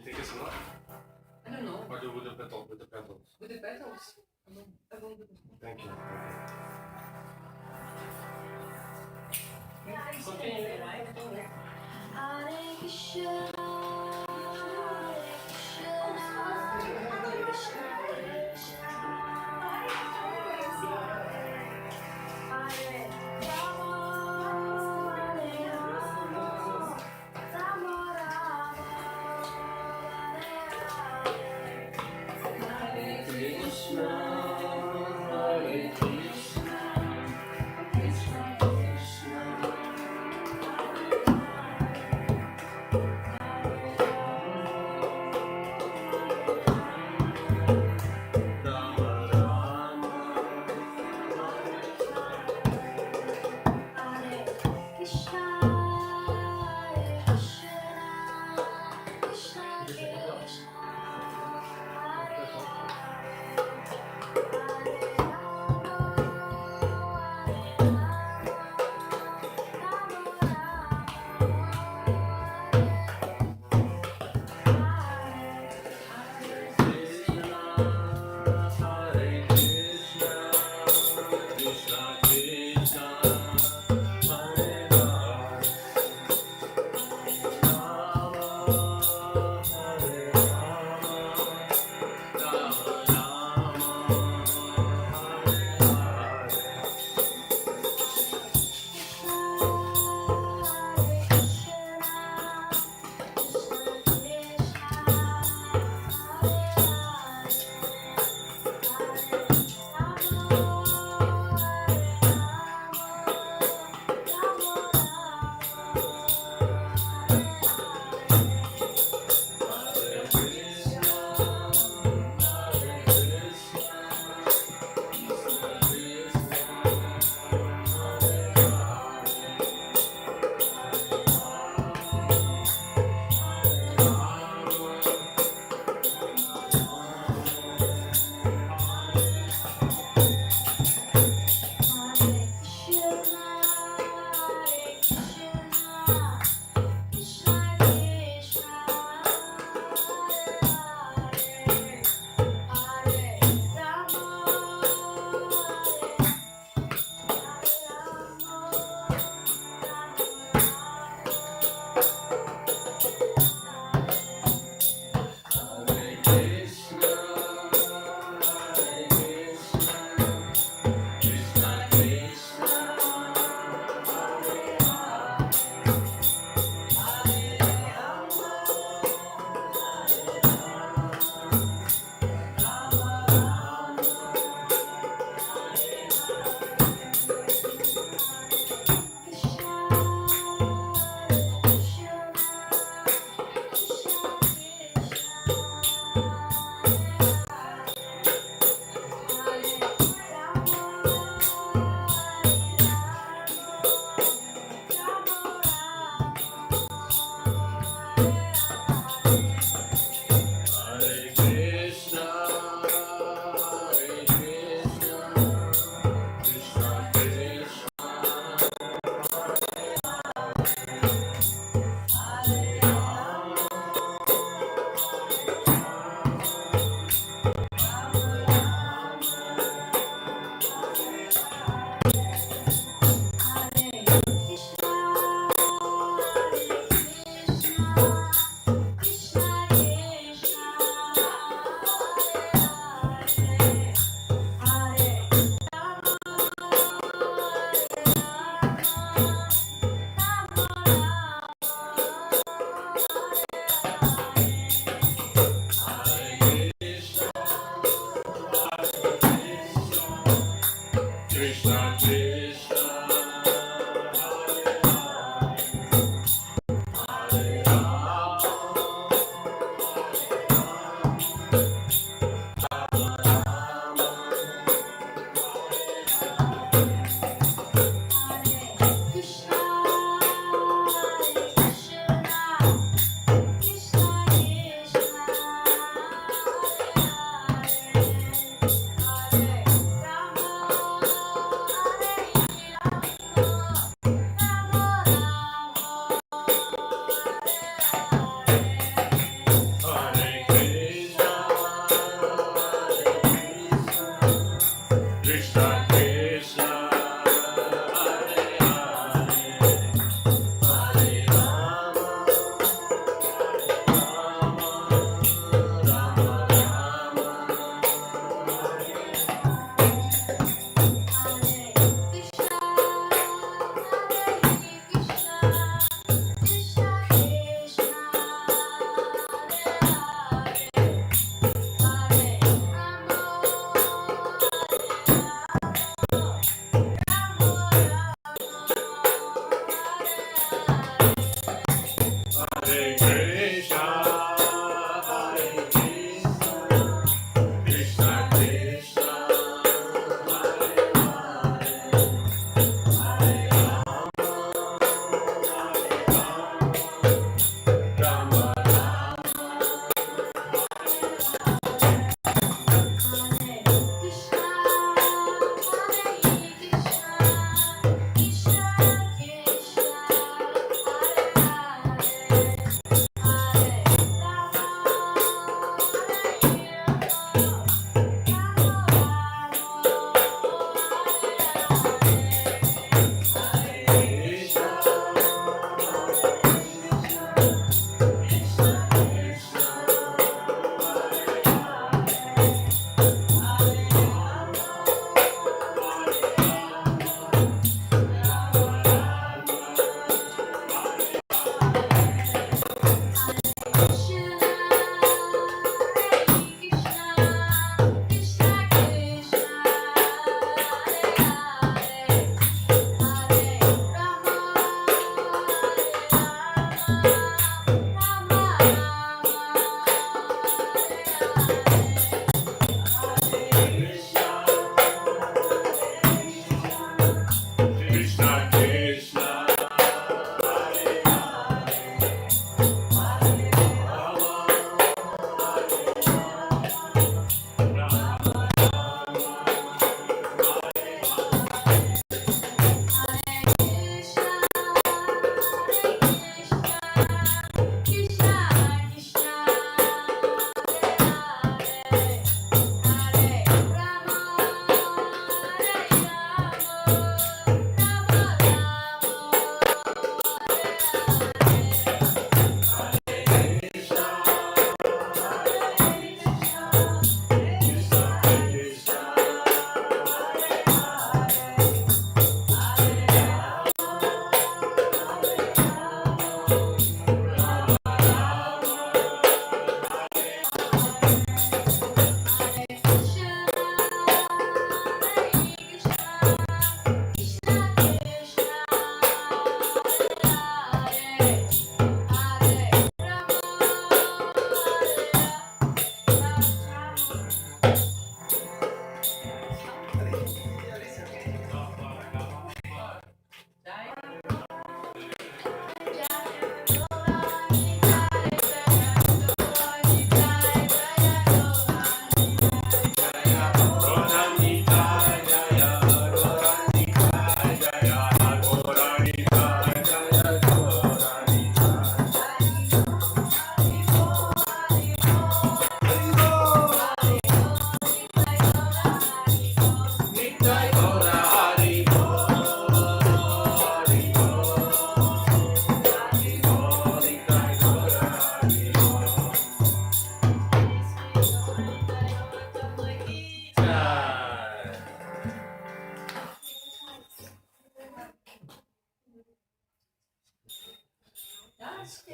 think it's enough? I don't know. Or do with the petals? With the petals. With the petals. Thank you. Continue, right? Hare Krishna, Hare Krishna, Hare Krishna, Hare Rama, Hare Rama, Rama Rama, Hare Hare, Hare Krishna, Hare Krishna, Krishna Krishna, Hare Hare.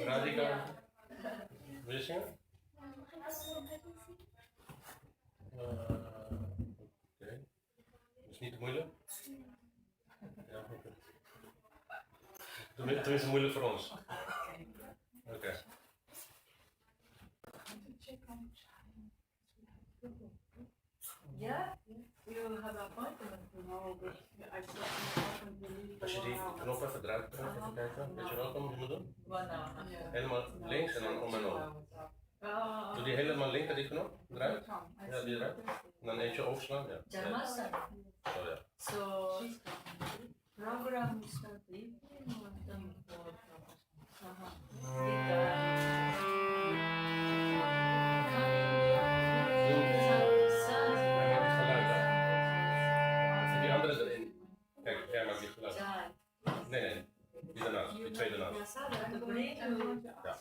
Radhika, wil je zingen? Oké. Is niet te moeilijk? Ja, oké. Tenminste moeilijk voor ons. Oké. Yeah? You have an appointment tomorrow, but I slept. Als je die knop even draait, even kijken. Weet je welke je moet doen? Yeah. Helemaal links en dan om en om. Doe die helemaal linker die knop, draait. Ja, die draait. En dan eentje overslaan. Ja. Jamasana. Zo ja. So, program start leaving or done for En die andere erin. Kijk, jij maakt die geluid. Nee, nee. Die daarnaast. Die twee daarnaast. Ja.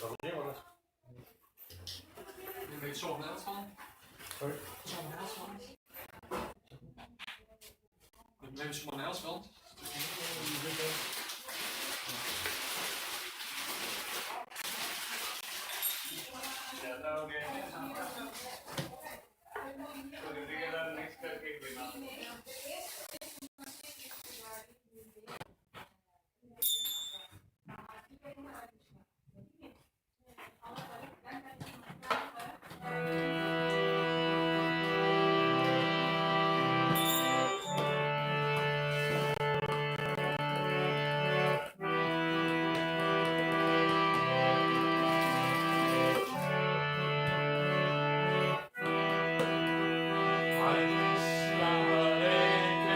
Prabhuji, man. Weet je someone else van? Sorry? Someone else van? Maybe someone else van? Hare Krishna, Hare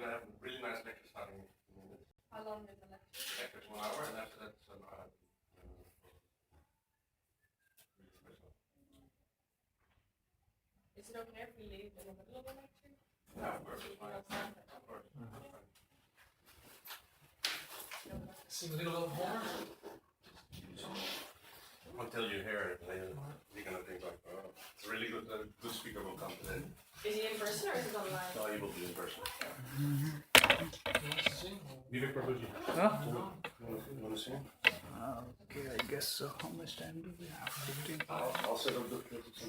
gonna have a really nice lecture starting in a minute. How long is the lecture? The lecture is 1 hour, and after that, really special. Is it okay if we leave in the middle of the lecture? Yeah, of course. We Fine. can start it. Of course. Fine. Sing a little bit more. Until you hear it, then you're gonna think like, oh, it's a really good speaker will come today. Is he in person or is it online? So you will be in person. You want to sing? Vivek Prabhuji. Huh? You wanna sing? Okay, I guess so. How much time do we have? 15. I'll set up the clips.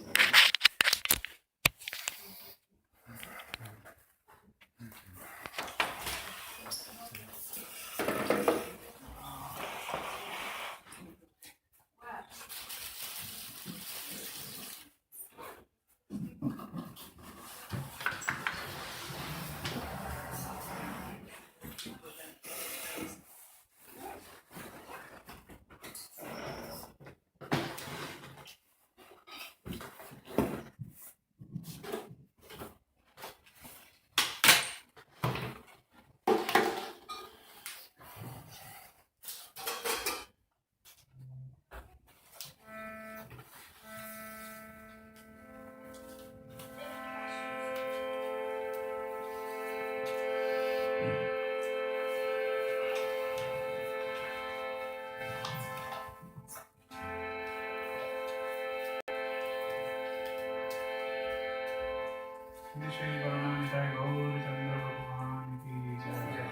Shri Gaurang गौर चंद्र भगवान की जय।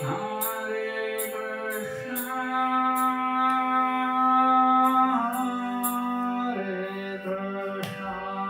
Hare Krishna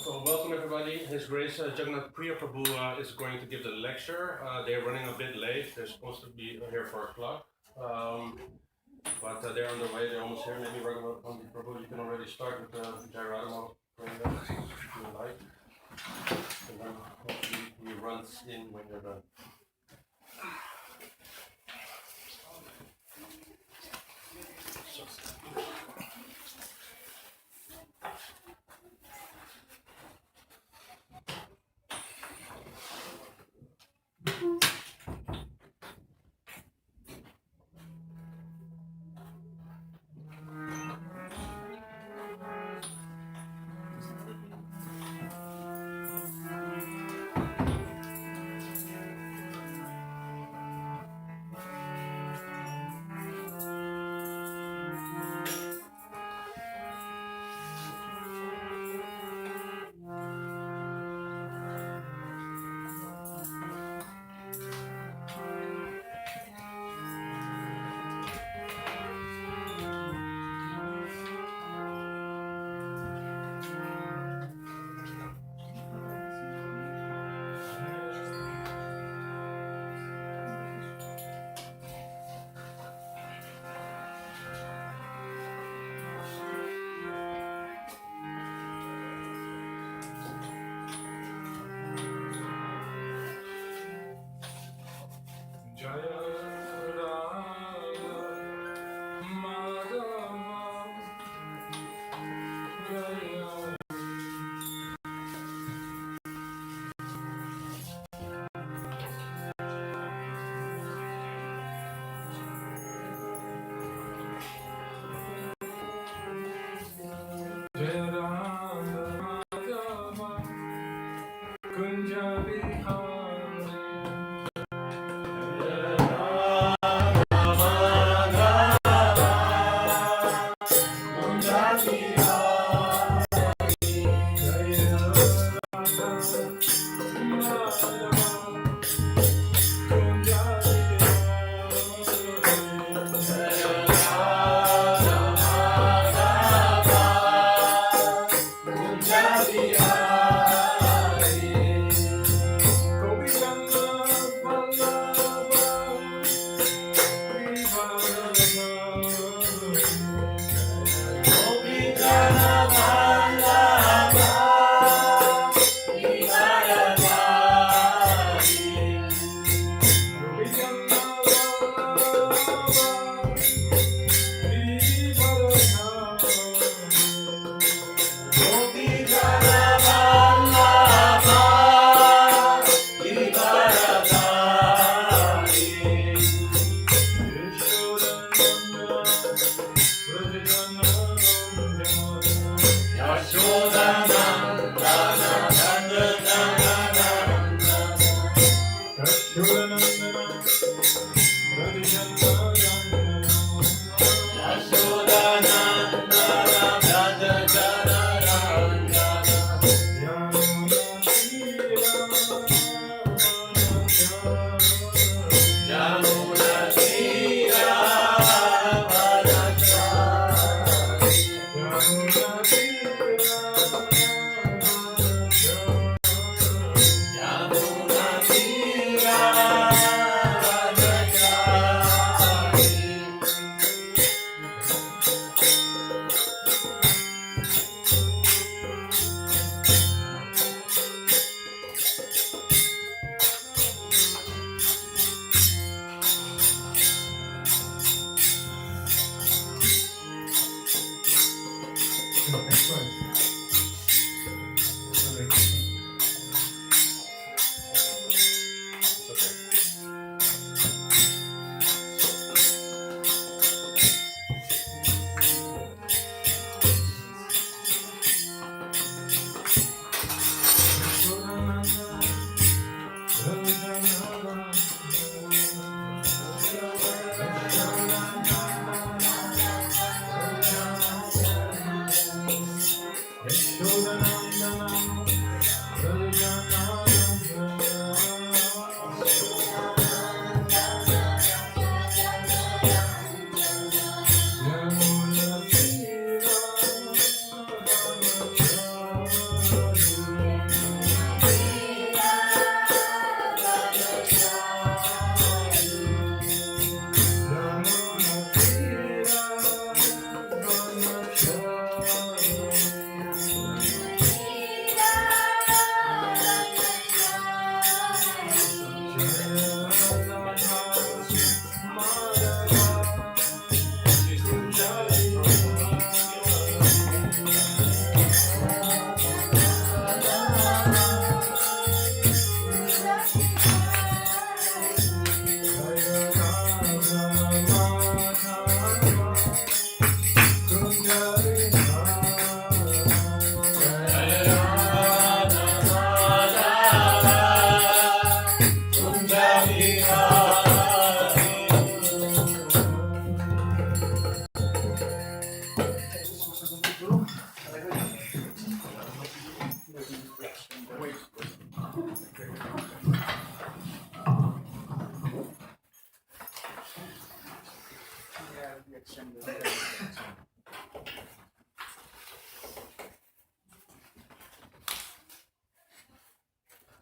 So welcome everybody. His Grace Jagannath Priya Prabhu is going to give the lecture. They're running a bit late. They're supposed to be here for o'clock. But they're on the way. They're almost here. Maybe Raghunath Prabhu, you can already start with Jai Radha praying if you like. And then hopefully he runs in when you're done.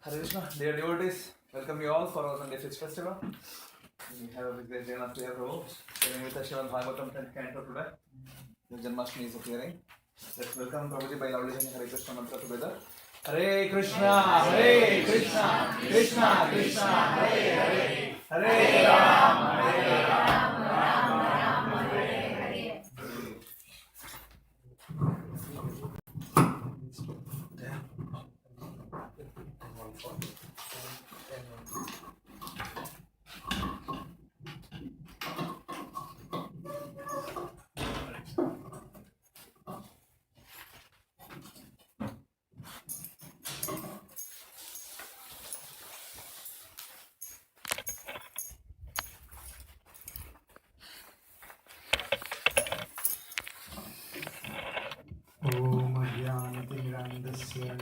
Hare Krishna, dear devotees, welcome you all for our Sunday Feast Festival. We have a great Jagannath Priya Prabhu sharing with us Srimad Bhagavatam 10th canto today. The Janmashtami is appearing. Let's welcome Prabhuji by loudly saying Hare Krishna mantra together. Hare Krishna, Krishna Krishna, Hare Hare, Hare Ram, Ram Ram, Hare Hare.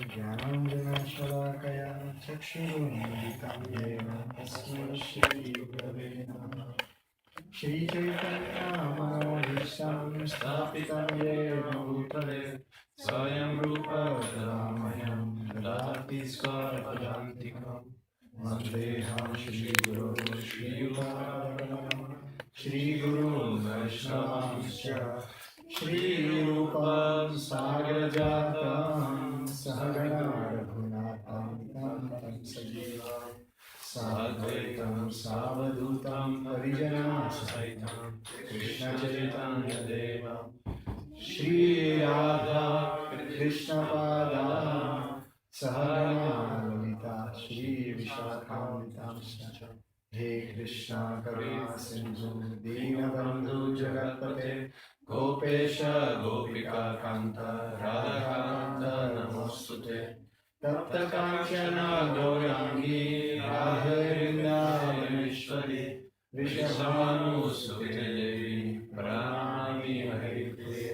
ज्ञानाञ्जनशलाकया चक्षुरुन्मिलितं येन तस्मै श्रीगुरवे नमः। श्रीचैतन्यमनोभीष्टं स्थापितं येन भूतले स्वयं रूप रामयं ददाति स्वपदान्तिकं। वन्देऽहं श्रीगुरो श्रीयुतां श्रीगुरुं वैष्णवांश्च श्रीरूपं साग्रजातं सहगणा रघुनाथं तं सजीवं साद्वैतं सावधूतं परिजनसहितं कृष्णचैतन्यदेवं श्रीराधा कृष्णपादा सहगणा ललिता श्रीविशाखान्वितांश्च हे कृष्णा करुणा सिन्धु दीनबन्धु जगत्पते गोपेश गोपिका कान्त राधाकान्त नमोऽस्तुते तप्त काञ्चन गौराङ्गी राधे वृन्दावनेश्वरी वृषभानुसुते देवी प्रणमामि हरिप्रिये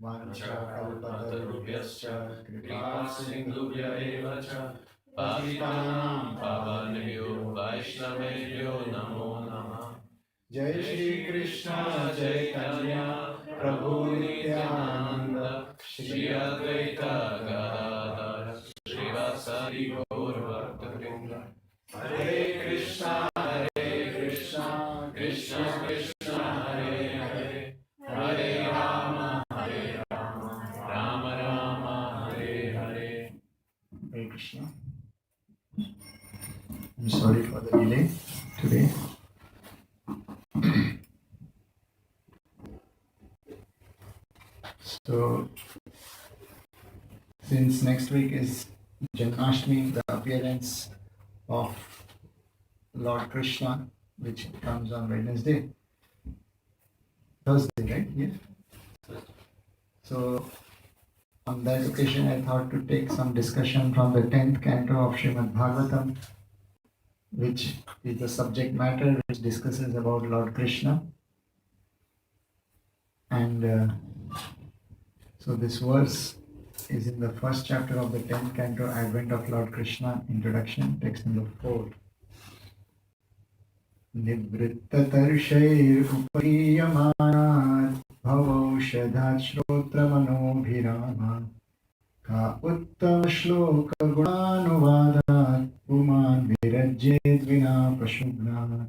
वाञ्छाकल्पतरुभ्यश्च कृपासिन्धुभ्य एव च पतितानां पावनेभ्यो वैष्णवेभ्यो नमो नमः। जय श्री कृष्ण चैतन्य प्रभु नित्यानंद श्री अद्वैत गदाधर श्रीवासादि गौर भक्तवृंद हरे Krishna Krishna Krishna Hare Hare Hare Ram Ram Ram Hare Hare. Hare Krishna. I'm sorry for the delay today. So, since next week is Janmashtami, the appearance of Lord Krishna, which comes on Wednesday, Thursday, right? Yes. So, on that occasion, I thought to take some discussion from the 10th canto of Srimad Bhagavatam, which is the subject matter which discusses about Lord Krishna. And so this verse is in the first chapter of the 10th canto, Advent of Lord Krishna, introduction, text number 4. Nivrittatarshayir upariyamanat bhavaushadhat shrotramanobhiramat ka uttam shloka gunanuvadat puman virajyed vina pashubhnat.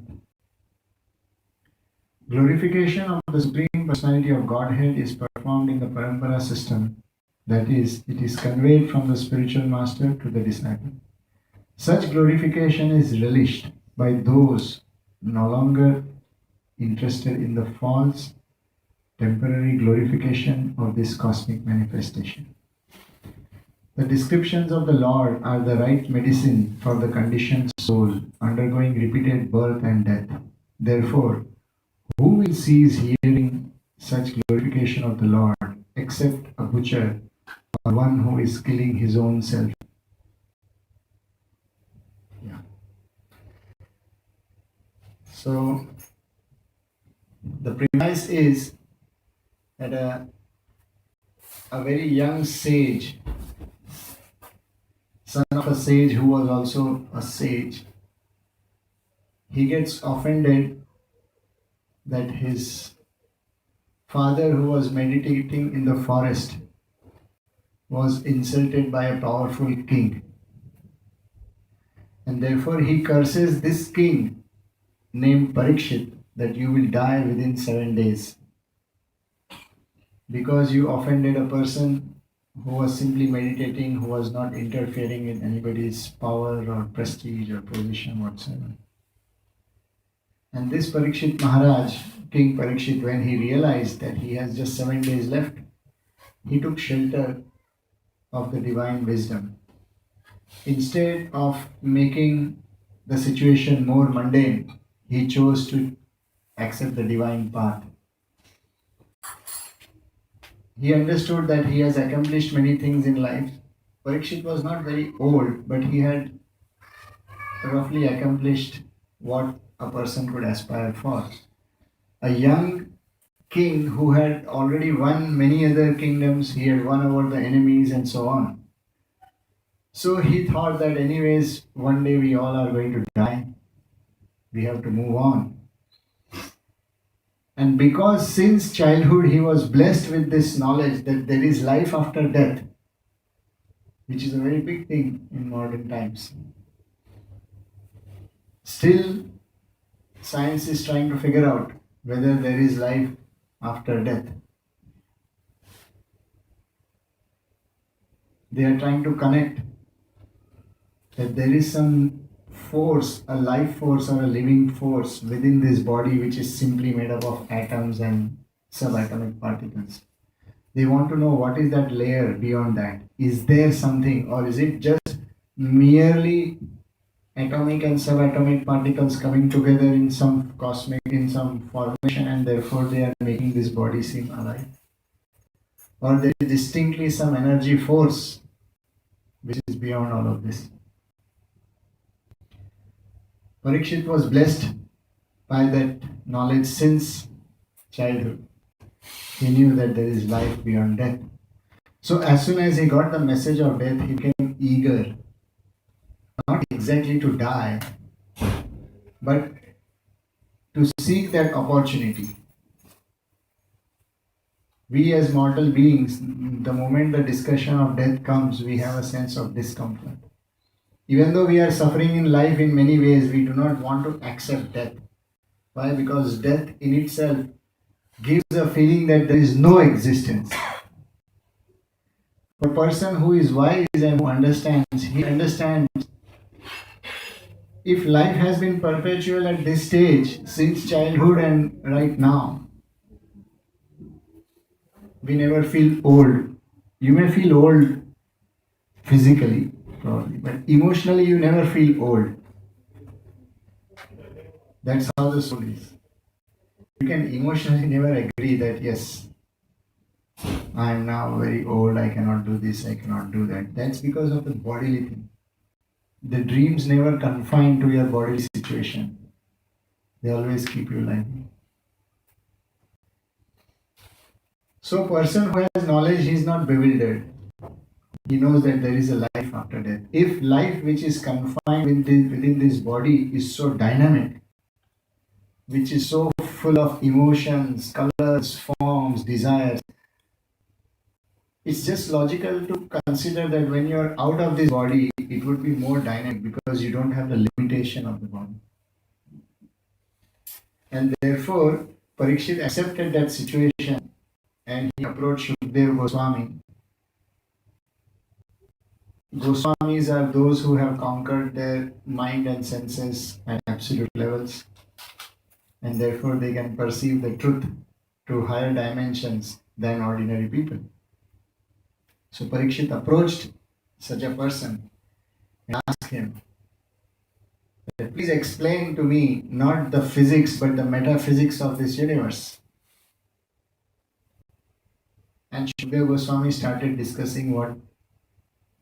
Glorification of the Supreme Personality of Godhead is performed in the Parampara system, that is, it is conveyed from the spiritual master to the disciple. Such glorification is relished by those no longer interested in the false, temporary glorification of this cosmic manifestation. The descriptions of the Lord are the right medicine for the conditioned soul undergoing repeated birth and death. Therefore, who will cease hearing such glorification of the Lord except a butcher or one who is killing his own self? Yeah. So, the premise is that a very young sage, son of a sage who was also a sage, he gets offended that his father, who was meditating in the forest, was insulted by a powerful king. And therefore he curses this king named Parikshit that you will die within 7 days because you offended a person who was simply meditating, who was not interfering in anybody's power or prestige or position whatsoever. And this Parikshit Maharaj, King Parikshit, when he realized that he has just 7 days left, he took shelter of the divine wisdom. Instead of making the situation more mundane, he chose to accept the divine path. He understood that he has accomplished many things in life. Parikshit was not very old, but he had roughly accomplished what a person could aspire for. A young king who had already won many other kingdoms, he had won over the enemies and so on. So he thought that anyways, one day we all are going to die. We have to move on. And because since childhood he was blessed with this knowledge that there is life after death, which is a very big thing in modern times. Still, science is trying to figure out whether there is life after death. They are trying to connect that there is some force, a life force or a living force within this body which is simply made up of atoms and subatomic particles. They want to know what is that layer beyond that. Is there something, or is it just merely atomic and subatomic particles coming together in some cosmic, in some formation, and therefore they are making this body seem alive? Or there is distinctly some energy force which is beyond all of this. Parikshit was blessed by that knowledge since childhood. He knew that there is life beyond death. So as soon as he got the message of death, he became eager, not exactly to die, but to seek that opportunity. We as mortal beings, the moment the discussion of death comes, we have a sense of discomfort. Even though we are suffering in life in many ways, we do not want to accept death. Why? Because death in itself gives a feeling that there is no existence. For a person who is wise and who understands, he understands if life has been perpetual at this stage, since childhood and right now, we never feel old. You may feel old physically, probably, but emotionally you never feel old. That's how the soul is. You can emotionally never agree that yes, I am now very old, I cannot do this, I cannot do that. That's because of the bodily thing. The dreams never confine to your bodily situation. They always keep you lively. So a person who has knowledge, he is not bewildered. He knows that there is a life after death. If life which is confined within this body is so dynamic, which is so full of emotions, colors, forms, desires, it's just logical to consider that when you are out of this body, it would be more dynamic because you don't have the limitation of the body. And therefore, Parikshit accepted that situation and he approached Shukdev Goswami. Goswamis are those who have conquered their mind and senses at absolute levels, and therefore they can perceive the truth to higher dimensions than ordinary people. So Parikshit approached such a person and asked him, please explain to me not the physics but the metaphysics of this universe. And Shukdev Goswami started discussing what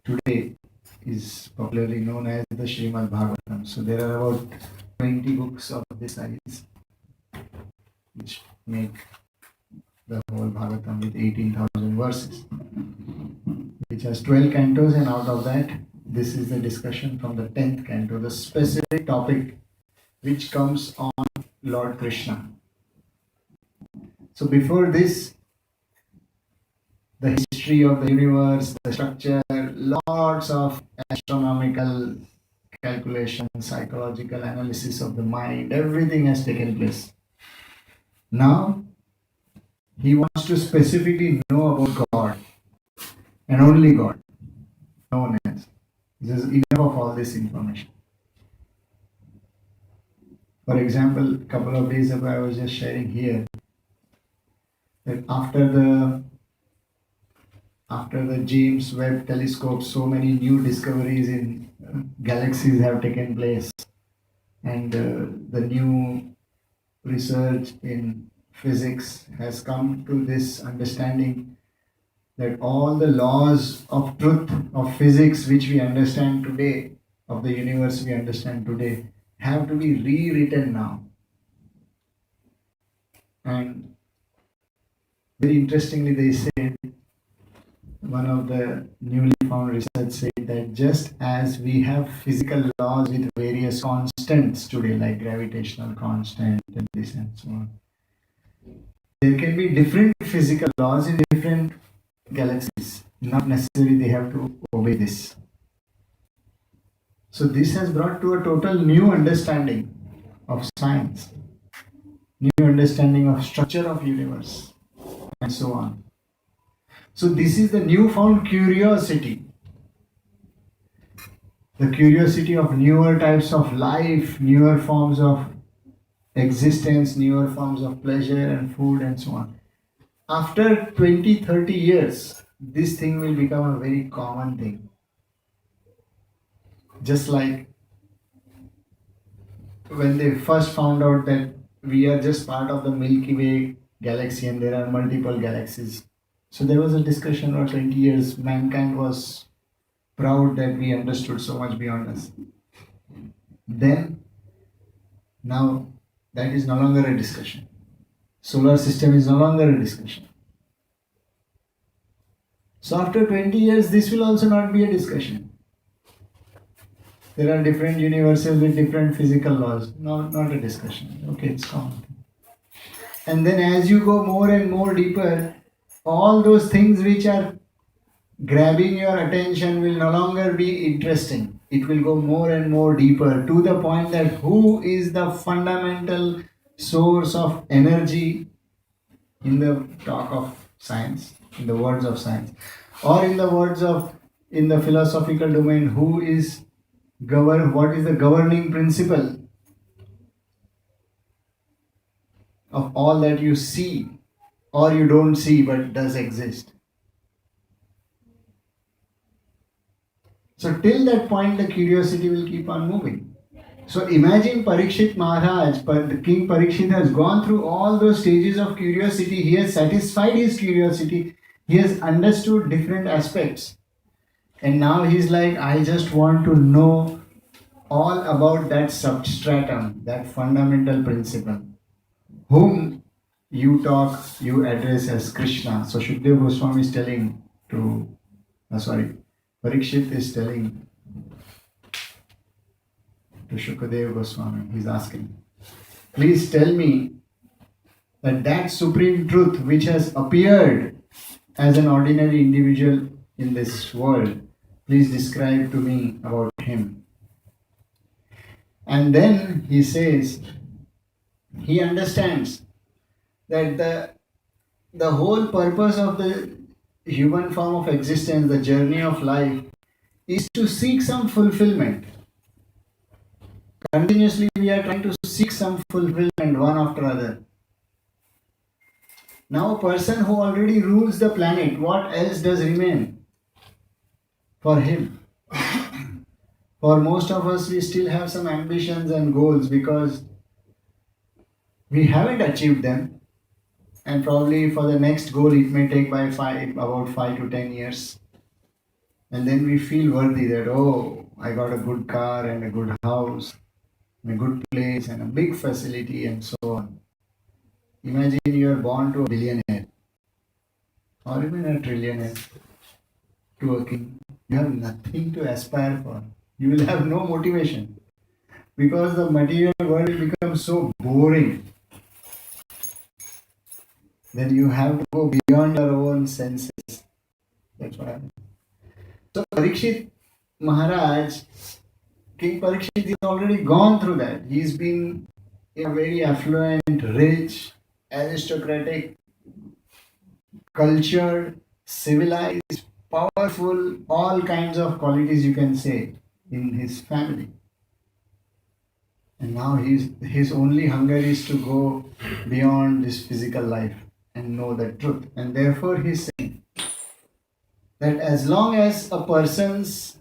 today is popularly known as the Srimad Bhagavatam. So there are about 20 books of this size which make the whole Bhagavatam with 18,000 verses, which has 12 cantos, and out of that, this is the discussion from the 10th canto, the specific topic which comes on Lord Krishna. So before this, the history of the universe, the structure, lots of astronomical calculation, psychological analysis of the mind, everything has taken place. Now, he wants to specifically know about God and only God, no one else. This is enough of all this information. For example, a couple of days ago I was just sharing here that after the James Webb Telescope, so many new discoveries in galaxies have taken place, and the new research in physics has come to this understanding that all the laws of truth, of physics which we understand today, of the universe we understand today, have to be rewritten now. And very interestingly, they said, one of the newly found research said that just as we have physical laws with various constants today, like gravitational constant and this and so on, there can be different physical laws in different galaxies. Not necessarily they have to obey this. So this has brought to a total new understanding of science, new understanding of structure of universe, and so on. So this is the newfound curiosity the curiosity of newer types of life, newer forms of existence, newer forms of pleasure and food and so on. After 20, 30 years, this thing will become a very common thing. Just like when they first found out that we are just part of the Milky Way galaxy and there are multiple galaxies. So there was a discussion for 20 years. Mankind was proud that we understood so much beyond us. Then, now that is no longer a discussion. Solar system is no longer a discussion. So after 20 years, this will also not be a discussion. There are different universes with different physical laws. Not a discussion. Okay, it's common. And then as you go more and more deeper, all those things which are grabbing your attention will no longer be interesting. It will go more and more deeper to the point that who is the fundamental source of energy in the talk of science, in the words of science, or in the words of, in the philosophical domain, who is what is the governing principle of all that you see or you don't see but does exist. So till that point the curiosity will keep on moving. So imagine Parikshit Maharaj, but King Parikshit has gone through all those stages of curiosity. He has satisfied his curiosity. He has understood different aspects. And now he's like, I just want to know all about that substratum, that fundamental principle, whom you address as Krishna. So Shukdev Goswami is telling to, Parikshit is telling to Shukdev Goswami, he's asking, please tell me that supreme truth which has appeared as an ordinary individual in this world, please describe to me about him. And then he says, he understands that the whole purpose of the human form of existence, the journey of life, is to seek some fulfillment. Continuously we are trying to seek some fulfillment one after other. Now a person who already rules the planet, what else does remain for him? For most of us, we still have some ambitions and goals because we haven't achieved them. And probably for the next goal, it may take about 5 to 10 years. And then we feel worthy that, oh, I got a good car and a good house, and a good place and a big facility and so on. Imagine you are born to a billionaire or even a trillionaire, to a king. You have nothing to aspire for. You will have no motivation because the material world will become so boring. Then you have to go beyond your own senses. That's what happens. So Parikshit Maharaj, King Parikshit has already gone through that. He's been in a very affluent, rich, aristocratic, cultured, civilized, powerful, all kinds of qualities you can say in his family. And now his only hunger is to go beyond this physical life and know the truth. And therefore he's saying that as long as a person's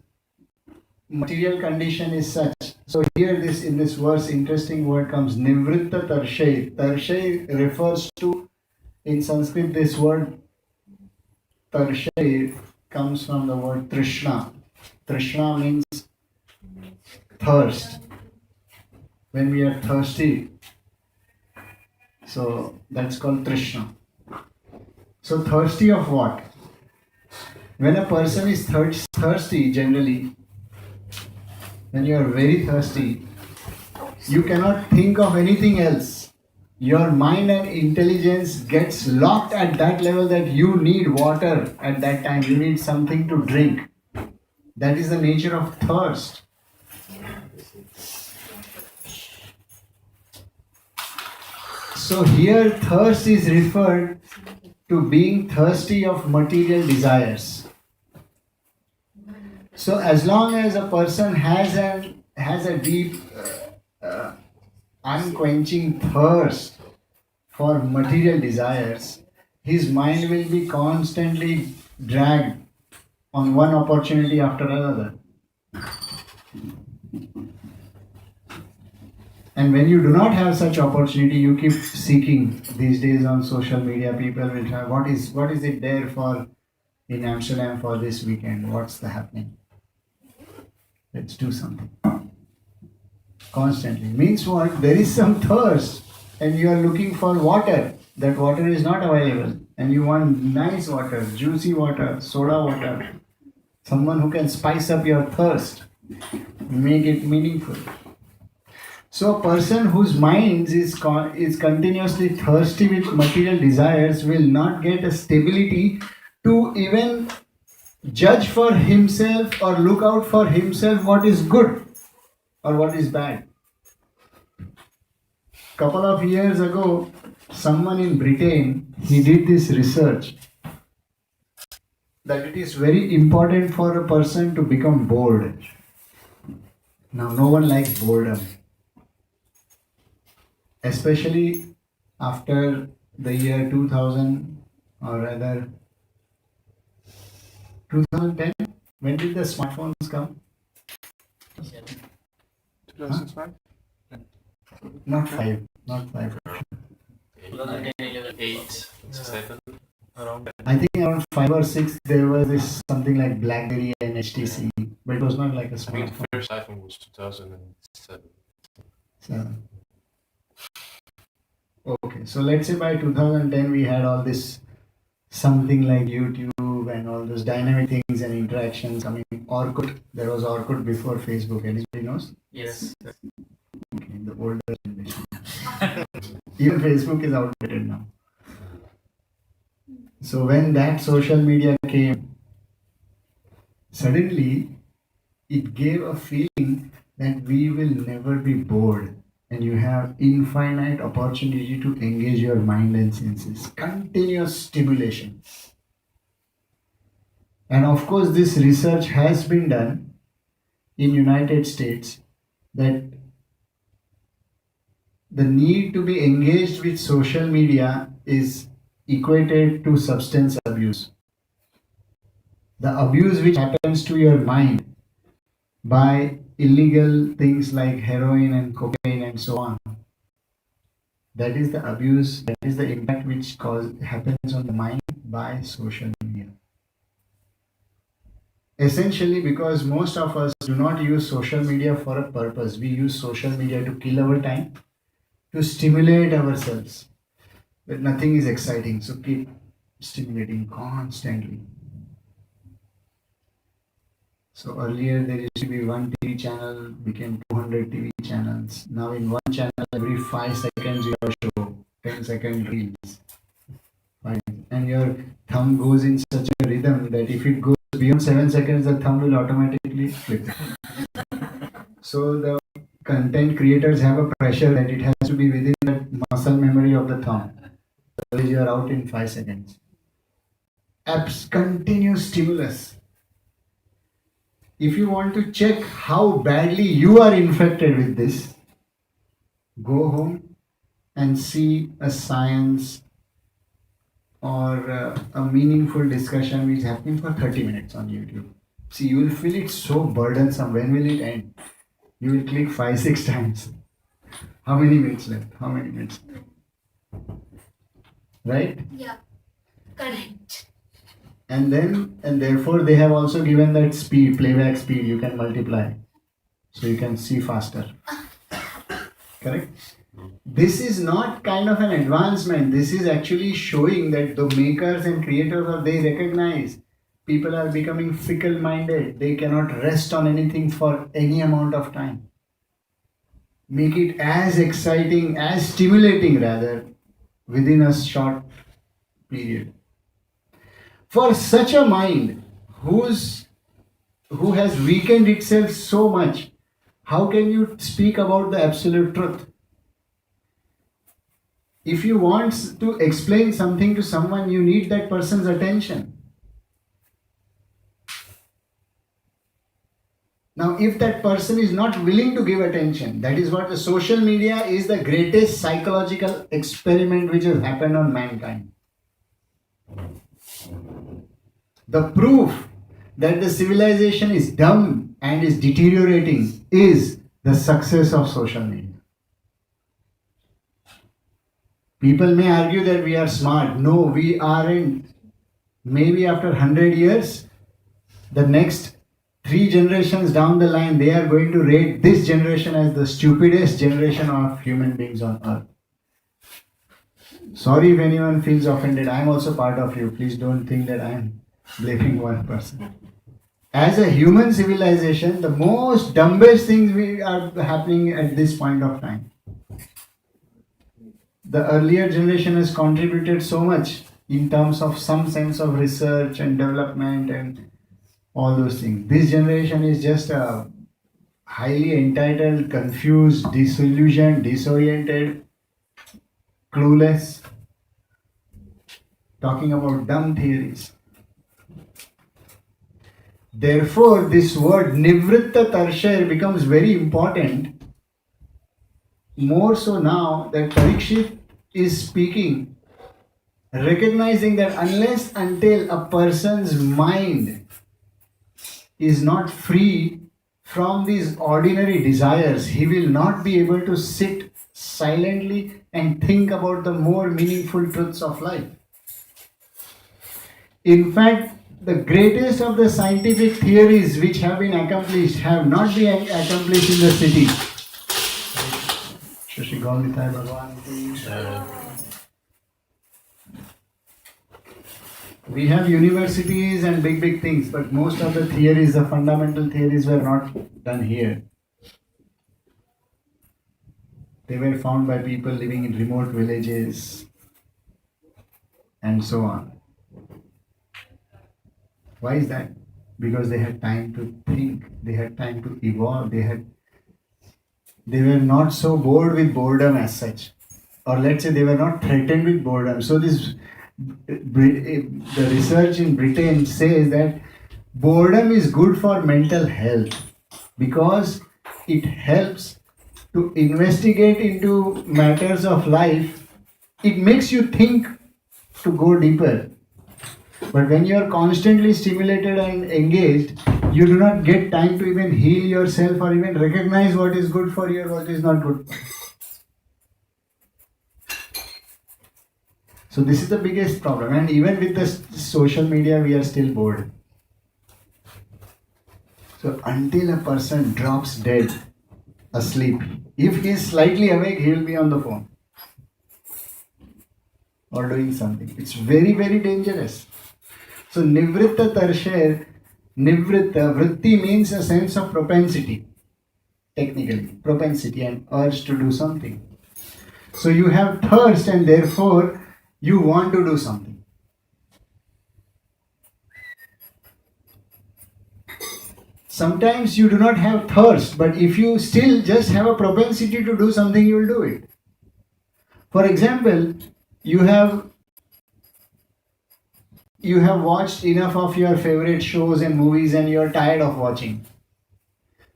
material condition is such. So here in this verse, interesting word comes, Nivritta Tarshay. Tarshay refers to, in Sanskrit, this word Tarshay comes from the word Trishna. Trishna means thirst. When we are thirsty, so that's called Trishna. So thirsty of what? When a person is thirsty, generally, when you are very thirsty, you cannot think of anything else. Your mind and intelligence gets locked at that level that you need water at that time. You need something to drink. That is the nature of thirst. So here thirst is referred to being thirsty of material desires. So as long as a person has a deep unquenching thirst for material desires, his mind will be constantly dragged on one opportunity after another. And when you do not have such opportunity, you keep seeking. These days on social media, people will try, what is it there for in Amsterdam for this weekend? What's the happening? Let's do something. Constantly. Means what? There is some thirst and you are looking for water. That water is not available. And you want nice water, juicy water, soda water. Someone who can spice up your thirst. Make it meaningful. So a person whose mind is continuously thirsty with material desires will not get a stability to even judge for himself or look out for himself what is good or what is bad. Couple of years ago, someone in Britain, he did this research that it is very important for a person to become bored. Now, no one likes boredom. Especially after the year 2000 or rather 2010. When did the smartphones come? 2005? Not five. 8, 7, around. I think around 5 or 6 there was this something like BlackBerry and HTC, but it was not like a I think smartphone. the first iPhone was 2007. So, okay, so let's say by 2010 we had all this something like YouTube and all those dynamic things and interactions coming. Orkut, there was Orkut before Facebook. Anybody knows? Yes. Okay, the older generation. Even Facebook is outdated now. So when that social media came, suddenly it gave a feeling that we will never be bored and you have infinite opportunity to engage your mind and senses. Continuous stimulation. And of course this research has been done in United States that the need to be engaged with social media is equated to substance abuse. The abuse which happens to your mind by illegal things like heroin and cocaine and so on. That is the abuse, that is the impact which happens on the mind by social media. Essentially, because most of us do not use social media for a purpose. We use social media to kill our time, to stimulate ourselves. But nothing is exciting, so keep stimulating constantly. So earlier there used to be one TV channel, became 200 TV channels. Now in one channel, every 5 seconds you have a show, 10-second reels. Fine. And your thumb goes in such a rhythm that if it goes beyond 7 seconds, the thumb will automatically flip. So the content creators have a pressure that it has to be within the muscle memory of the thumb. Otherwise you are out in 5 seconds. Apps, continuous stimulus. If you want to check how badly you are infected with this, go home and see a science or a meaningful discussion which is happening for 30 minutes on YouTube. See, you will feel it so burdensome. When will it end? You will click 5-6 times. How many minutes left? How many minutes left? Right? Yeah, correct. And therefore they have also given that speed, playback speed, you can multiply. So you can see faster. Correct? This is not kind of an advancement. This is actually showing that the makers and creators they recognize people are becoming fickle minded. They cannot rest on anything for any amount of time. Make it as exciting, as stimulating rather, within a short period. For such a mind who has weakened itself so much, how can you speak about the absolute truth? If you want to explain something to someone, you need that person's attention. Now, if that person is not willing to give attention, that is what the social media is, the greatest psychological experiment which has happened on mankind. The proof that the civilization is dumb and is deteriorating is the success of social media. People may argue that we are smart. No, we aren't. Maybe after 100 years, the next 3 generations down the line, they are going to rate this generation as the stupidest generation of human beings on earth. Sorry if anyone feels offended. I am also part of you. Please don't think that I am blaming one person. As a human civilization, the most dumbest things we are happening at this point of time. The earlier generation has contributed so much in terms of some sense of research and development and all those things. This generation is just a highly entitled, confused, disillusioned, disoriented, clueless, talking about dumb theories. Therefore, this word Nivritta Tarshair becomes very important, more so now that Parikshit is speaking, recognizing that unless until a person's mind is not free from these ordinary desires, he will not be able to sit silently and think about the more meaningful truths of life. In fact, the greatest of the scientific theories which have been accomplished have not been accomplished in the city. Shri Gaurnitai Bhagavan ki. We have universities and big things, but most of the theories, the fundamental theories, were not done here. They were found by people living in remote villages and so on. Why is that? Because they had time to think, they had time to evolve, they were not so bored with boredom as such. Or let's say they were not threatened with boredom. So the research in Britain says that boredom is good for mental health because it helps to investigate into matters of life. It makes you think to go deeper. But when you are constantly stimulated and engaged, you do not get time to even heal yourself or even recognize what is good for you or what is not good for you. So this is the biggest problem. And even with the social media, we are still bored. So until a person drops dead, asleep, if he is slightly awake, he will be on the phone or doing something. It's very dangerous. So Nivritta Tarshair, Nivritta, Vritti means a sense of propensity, technically, propensity and urge to do something. So you have thirst and therefore you want to do something. Sometimes you do not have thirst, but if you still just have a propensity to do something, you will do it. For example, you have watched enough of your favorite shows and movies and you are tired of watching.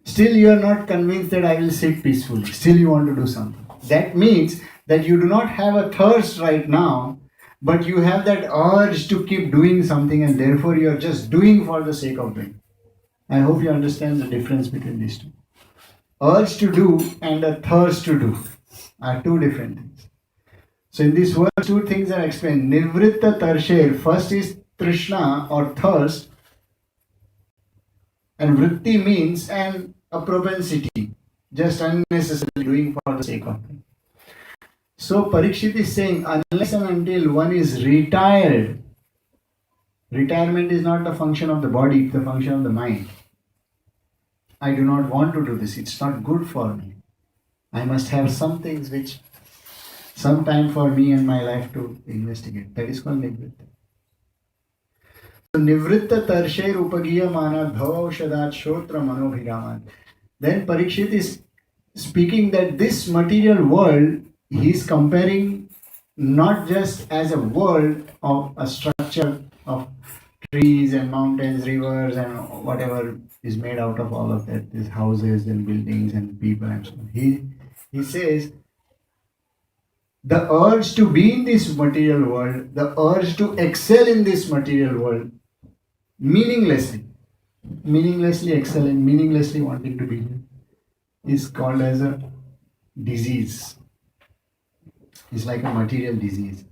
Still you are not convinced that I will sit peacefully. Still you want to do something. That means that you do not have a thirst right now, but you have that urge to keep doing something and therefore you are just doing for the sake of doing. I hope you understand the difference between these two. Urge to do and a thirst to do are two different things. So in this verse, two things are explained. Nivritta Tarshair, first is Trishna or thirst, and Vritti means a propensity, just unnecessarily doing for the sake of it. So Parikshit is saying, unless and until one is retired, retirement is not the function of the body, it's the function of the mind. I do not want to do this, it's not good for me. I must have some things which, some time for me and my life to investigate. That is called Nivritta. So Nivritta Tarshair Upagiyamana Bhavaushadhat Shotra Manobhiraman. Then Parikshit is speaking that this material world he is comparing not just as a world of a structure of trees and mountains, rivers, and whatever is made out of all of that, these houses and buildings and people and so on. He says the urge to be in this material world, the urge to excel in this material world, meaninglessly excelling, meaninglessly wanting to be here, is called as a disease. It's like a material disease.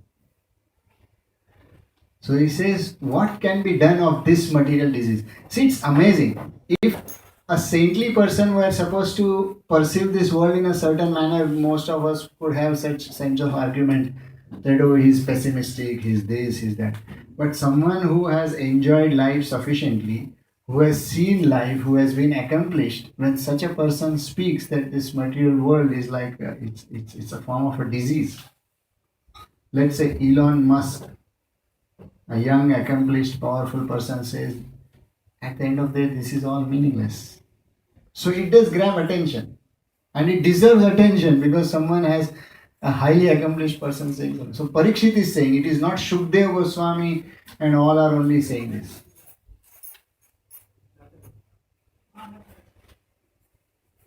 So he says, what can be done of this material disease? See, it's amazing. If a saintly person were supposed to perceive this world in a certain manner, most of us could have such sense of argument that, oh, he's pessimistic, he's this, he's that. But someone who has enjoyed life sufficiently, who has seen life, who has been accomplished, when such a person speaks that this material world is like, it's a form of a disease. Let's say Elon Musk, a young, accomplished, powerful person, says, at the end of the day, this is all meaningless. So it does grab attention. And it deserves attention because someone has a highly accomplished person saying so. So Parikshit is saying, it is not Shukdev Goswami and all are only saying this.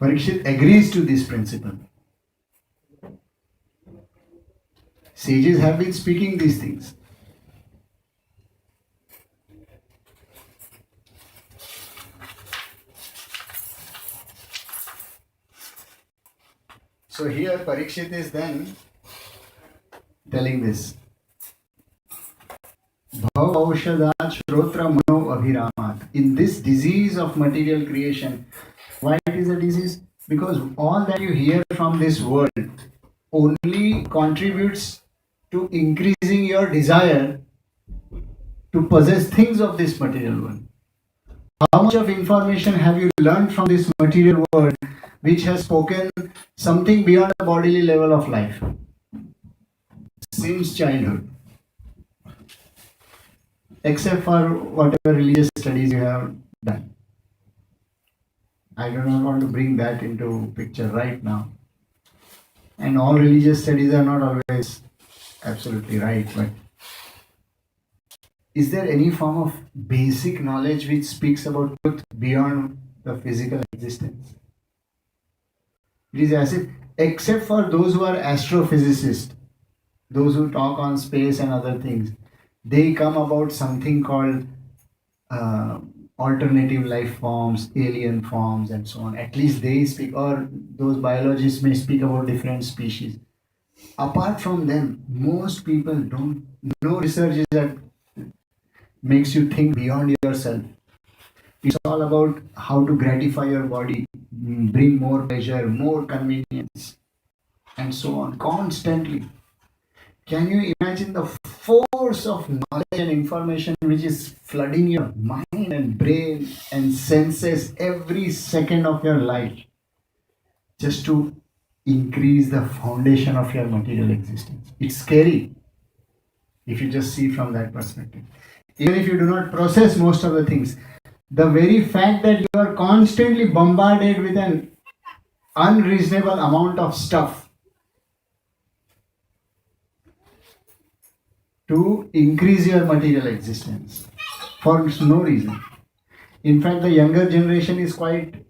Parikshit agrees to this principle. Sages have been speaking these things. So here Parikshit is then telling this. Bhav Aushadat Shrotra Mano Abhiramat. In this disease of material creation, why it is a disease? Because all that you hear from this world only contributes to increasing your desire to possess things of this material world. How much of information have you learned from this material world which has spoken something beyond the bodily level of life since childhood? Except for whatever religious studies you have done. I do not want to bring that into picture right now. And all religious studies are not always absolutely right, but is there any form of basic knowledge which speaks about truth beyond the physical existence? It is as if, except for those who are astrophysicists, those who talk on space and other things, they come about something called alternative life forms, alien forms, and so on. At least they speak, or those biologists may speak about different species. Apart from them, most people don't. No research is that makes you think beyond yourself. It's all about how to gratify your body, bring more pleasure, more convenience, and so on, constantly. Can you imagine the force of knowledge and information which is flooding your mind and brain and senses every second of your life just to increase the foundation of your material existence? It's scary if you just see from that perspective. Even if you do not process most of the things, the very fact that you are constantly bombarded with an unreasonable amount of stuff to increase your material existence for no reason. In fact, the younger generation is quite,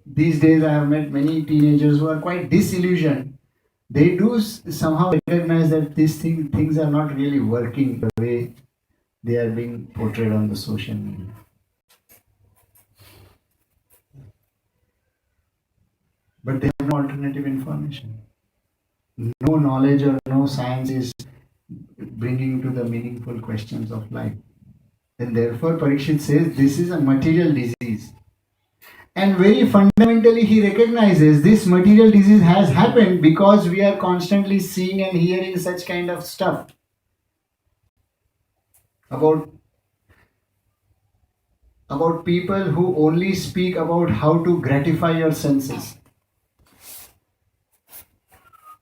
these days I have met many teenagers who are quite disillusioned. They do somehow recognize that these things are not really working the way they are being portrayed on the social media. But they have no alternative information. No knowledge or no science is bringing to the meaningful questions of life. And therefore Parikshit says this is a material disease. And very fundamentally he recognizes this material disease has happened because we are constantly seeing and hearing such kind of stuff about people who only speak about how to gratify your senses.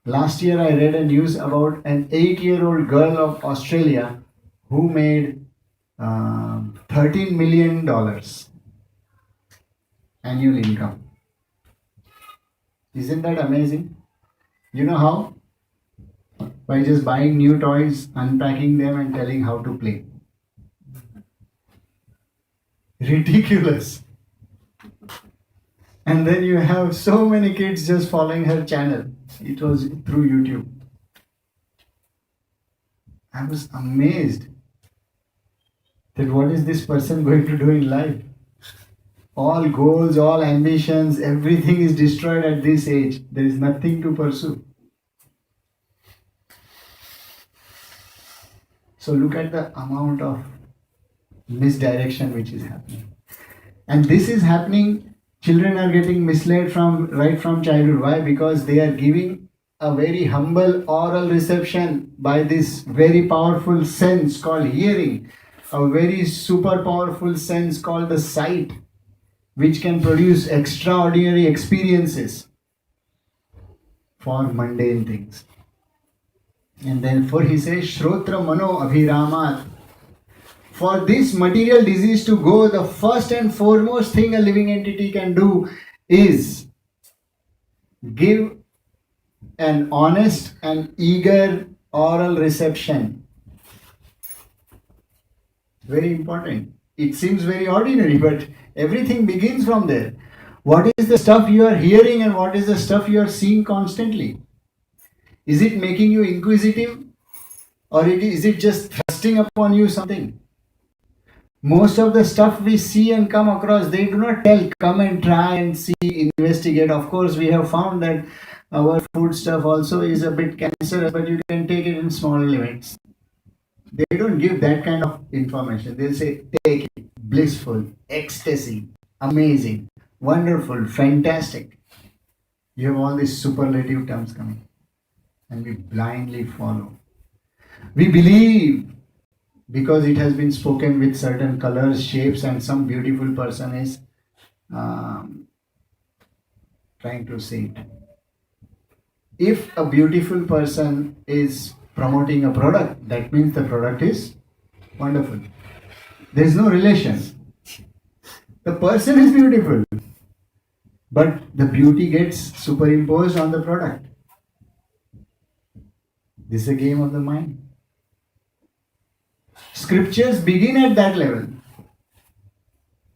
Last year I read a news about an 8-year-old girl of Australia who made $13 million annual income. Isn't that amazing? You know how? By just buying new toys, unpacking them and telling how to play. Ridiculous. And then you have so many kids just following her channel. It was through YouTube. I was amazed that what is this person going to do in life? All goals, all ambitions, everything is destroyed at this age. There is nothing to pursue. So look at the amount of misdirection which is happening. And this is happening, children are getting misled right from childhood. Why? Because they are giving a very humble oral reception by this very powerful sense called hearing, a very super powerful sense called the sight, which can produce extraordinary experiences for mundane things. And therefore he says, Shrotra Mano Abhiramat. For this material disease to go, the first and foremost thing a living entity can do is give an honest and eager oral reception. Very important. It seems very ordinary, but everything begins from there. What is the stuff you are hearing and what is the stuff you are seeing constantly? Is it making you inquisitive, or is it just thrusting upon you something? Most of the stuff we see and come across, they do not tell, come and try and see, investigate. Of course, we have found that our food stuff also is a bit cancerous, but you can take it in small limits. They don't give that kind of information. They'll say, take it, blissful, ecstasy, amazing, wonderful, fantastic. You have all these superlative terms coming. And we blindly follow. We believe because it has been spoken with certain colors, shapes, and some beautiful person is trying to say it. If a beautiful person is promoting a product, that means the product is wonderful. There is no relation. The person is beautiful, but the beauty gets superimposed on the product. This is a game of the mind. Scriptures begin at that level.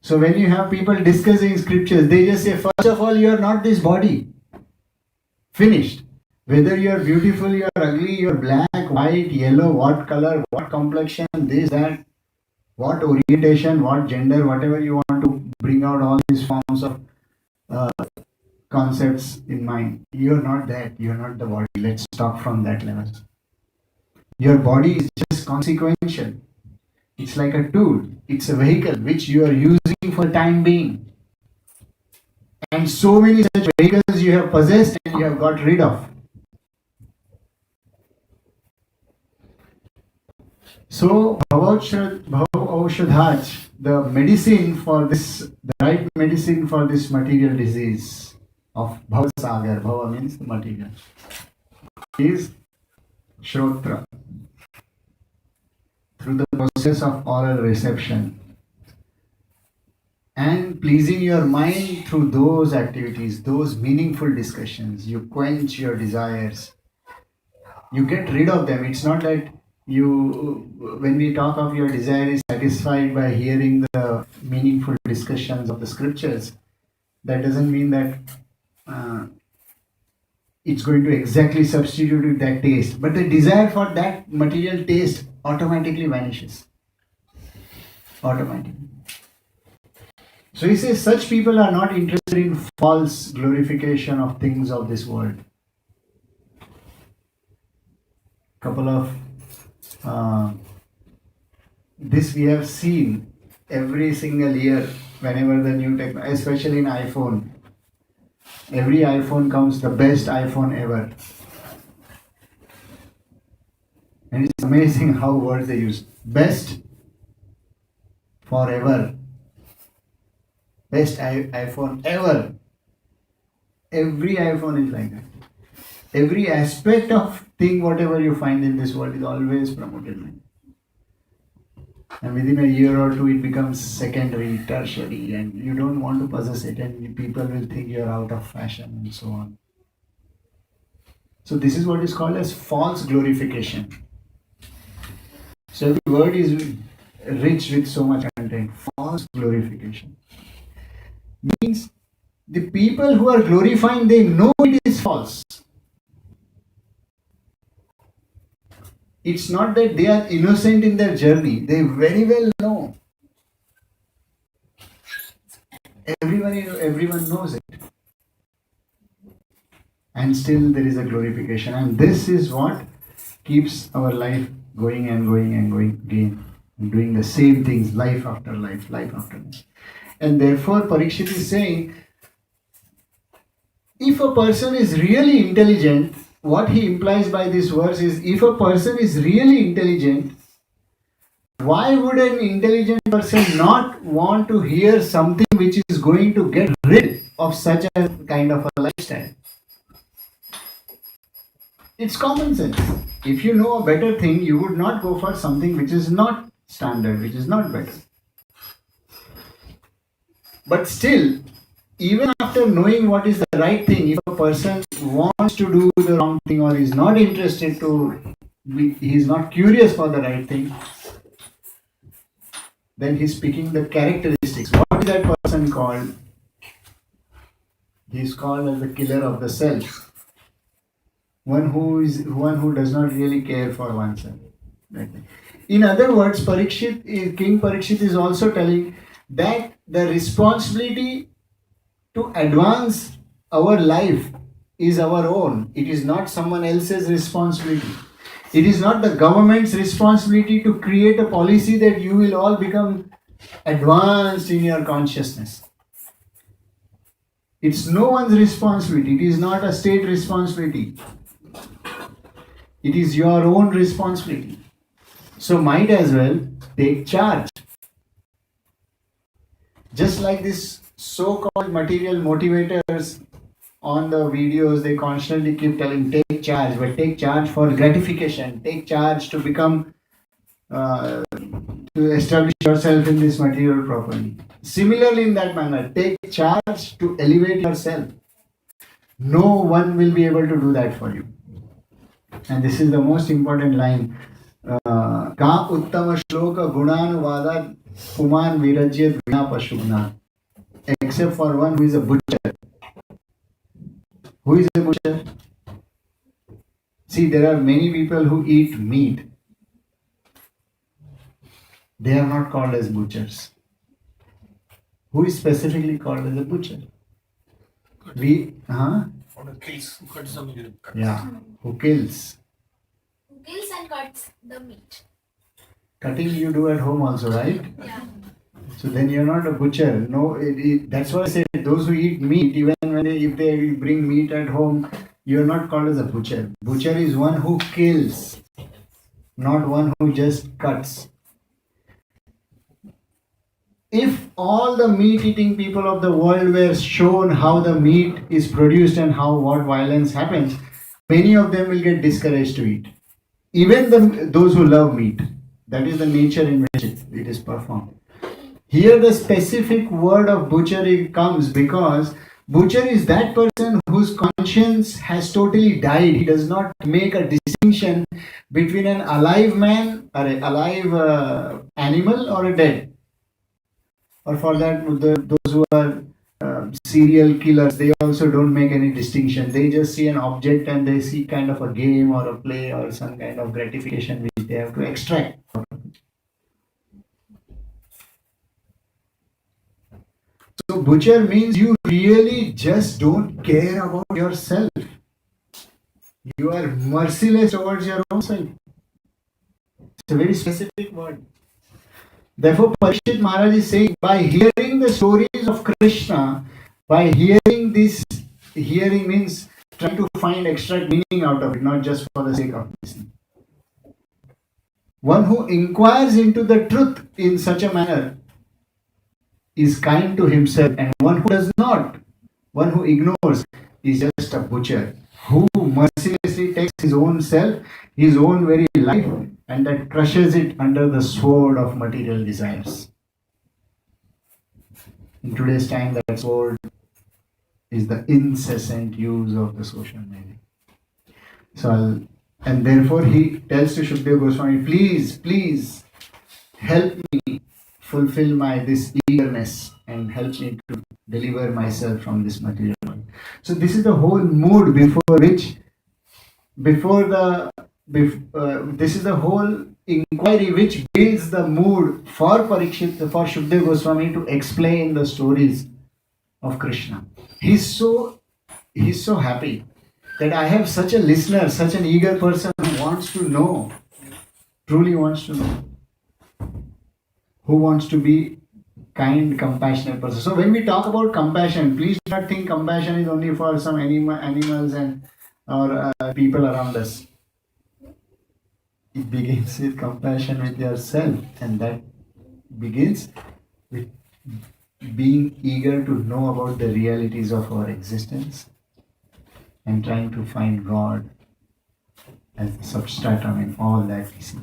So when you have people discussing scriptures, they just say, first of all, you are not this body. Finished. Whether you are beautiful, you are ugly, you are black, white, yellow, what color, what complexion, this, that, what orientation, what gender, whatever you want to bring out all these forms of concepts in mind. You are not that. You are not the body. Let's talk from that level. Your body is just consequential. It's like a tool. It's a vehicle which you are using for time being. And so many such vehicles you have possessed and you have got rid of. So, Bhav Aushadhaj, the medicine for this, the right medicine for this material disease of Bhav Sagar, Bhava means the material, is Shrotra. Through the process of oral reception and pleasing your mind through those activities, those meaningful discussions, you quench your desires, you get rid of them. It's not that when we talk of your desire is satisfied by hearing the meaningful discussions of the scriptures, that doesn't mean that it's going to exactly substitute with that taste. But the desire for that material taste automatically vanishes. Automatically. So he says such people are not interested in false glorification of things of this world. Couple of this we have seen every single year whenever the new technology, especially in iPhone. Every iPhone comes the best iPhone ever. And it's amazing how words they use. Best forever. Best iPhone ever. Every iPhone is like that. Every aspect of thing, whatever you find in this world is always promoted like that. And within a year or two it becomes secondary, tertiary, and you don't want to possess it, and people will think you're out of fashion and so on. So this is what is called as false glorification. So every word is rich with so much content. False false glorification. Means the people who are glorifying, they know it is false. It's not that they are innocent in their journey. They very well know. Everyone knows it. And still there is a glorification. And this is what keeps our life going and going and going again. And doing the same things life after life, life after life. And therefore Parikshit is saying, if a person is really intelligent, what he implies by this verse is, if a person is really intelligent, why would an intelligent person not want to hear something which is going to get rid of such a kind of a lifestyle? It's common sense. If you know a better thing, you would not go for something which is not standard, which is not better. But still, even after knowing what is the right thing, if a person wants to do the wrong thing or is not interested he is not curious for the right thing, then he's picking the characteristics. What is that person called? He is called as the killer of the self. One who does not really care for oneself. Right? In other words, King Parikshit is also telling that the responsibility to advance our life is our own. It is not someone else's responsibility. It is not the government's responsibility to create a policy that you will all become advanced in your consciousness. It's no one's responsibility. It is not a state responsibility. It is your own responsibility. So might as well take charge. Just like this so-called material motivators on the videos, they constantly keep telling, take charge, but take charge for gratification, take charge to become, to establish yourself in this material property. Similarly, in that manner, take charge to elevate yourself. No one will be able to do that for you. And this is the most important line. Ka uttama shloka gunanuvada puman virajyat vina pashugna. Except for one who is a butcher. Who is a butcher? See, there are many people who eat meat. They are not called as butchers. Who is specifically called as a butcher? Yeah, who kills. Who kills and cuts the meat. Cutting you do at home also, right? Yeah. So then you're not a butcher. No, that's why I said those who eat meat, even if they bring meat at home, you're not called as a butcher. Butcher is one who kills, not one who just cuts. If all the meat-eating people of the world were shown how the meat is produced and what violence happens, many of them will get discouraged to eat. Even those who love meat. That is the nature in which it is performed. Here the specific word of butcher comes because butcher is that person whose conscience has totally died. He does not make a distinction between an alive man or an alive animal or a dead. Or for that, those who are serial killers, they also don't make any distinction. They just see an object and they see kind of a game or a play or some kind of gratification which they have to extract. So butcher means you really just don't care about yourself. You are merciless towards your own self. It's a very specific word. Therefore, Parikshit Maharaj is saying, by hearing the stories of Krishna, by hearing this, hearing means trying to extract meaning out of it, not just for the sake of listening. One who inquires into the truth in such a manner is kind to himself, and one who does not, one who ignores, is just a butcher who mercilessly takes his own self, his own very life, and that crushes it under the sword of material desires. In today's time, that sword is the incessant use of the social media. And therefore he tells to Shukdev Goswami, please help me fulfill my this eagerness and help me to deliver myself from this material world. So this is the whole mood this is the whole inquiry which builds the mood for Parikshit, for Shukdev Goswami to explain the stories of Krishna. He's so happy that I have such a listener, such an eager person who wants to know, truly wants to know, who wants to be kind, compassionate person. So when we talk about compassion, please do not think compassion is only for some animals and or people around us. It begins with compassion with yourself, and that begins with being eager to know about the realities of our existence and trying to find God as the substratum in all that we see.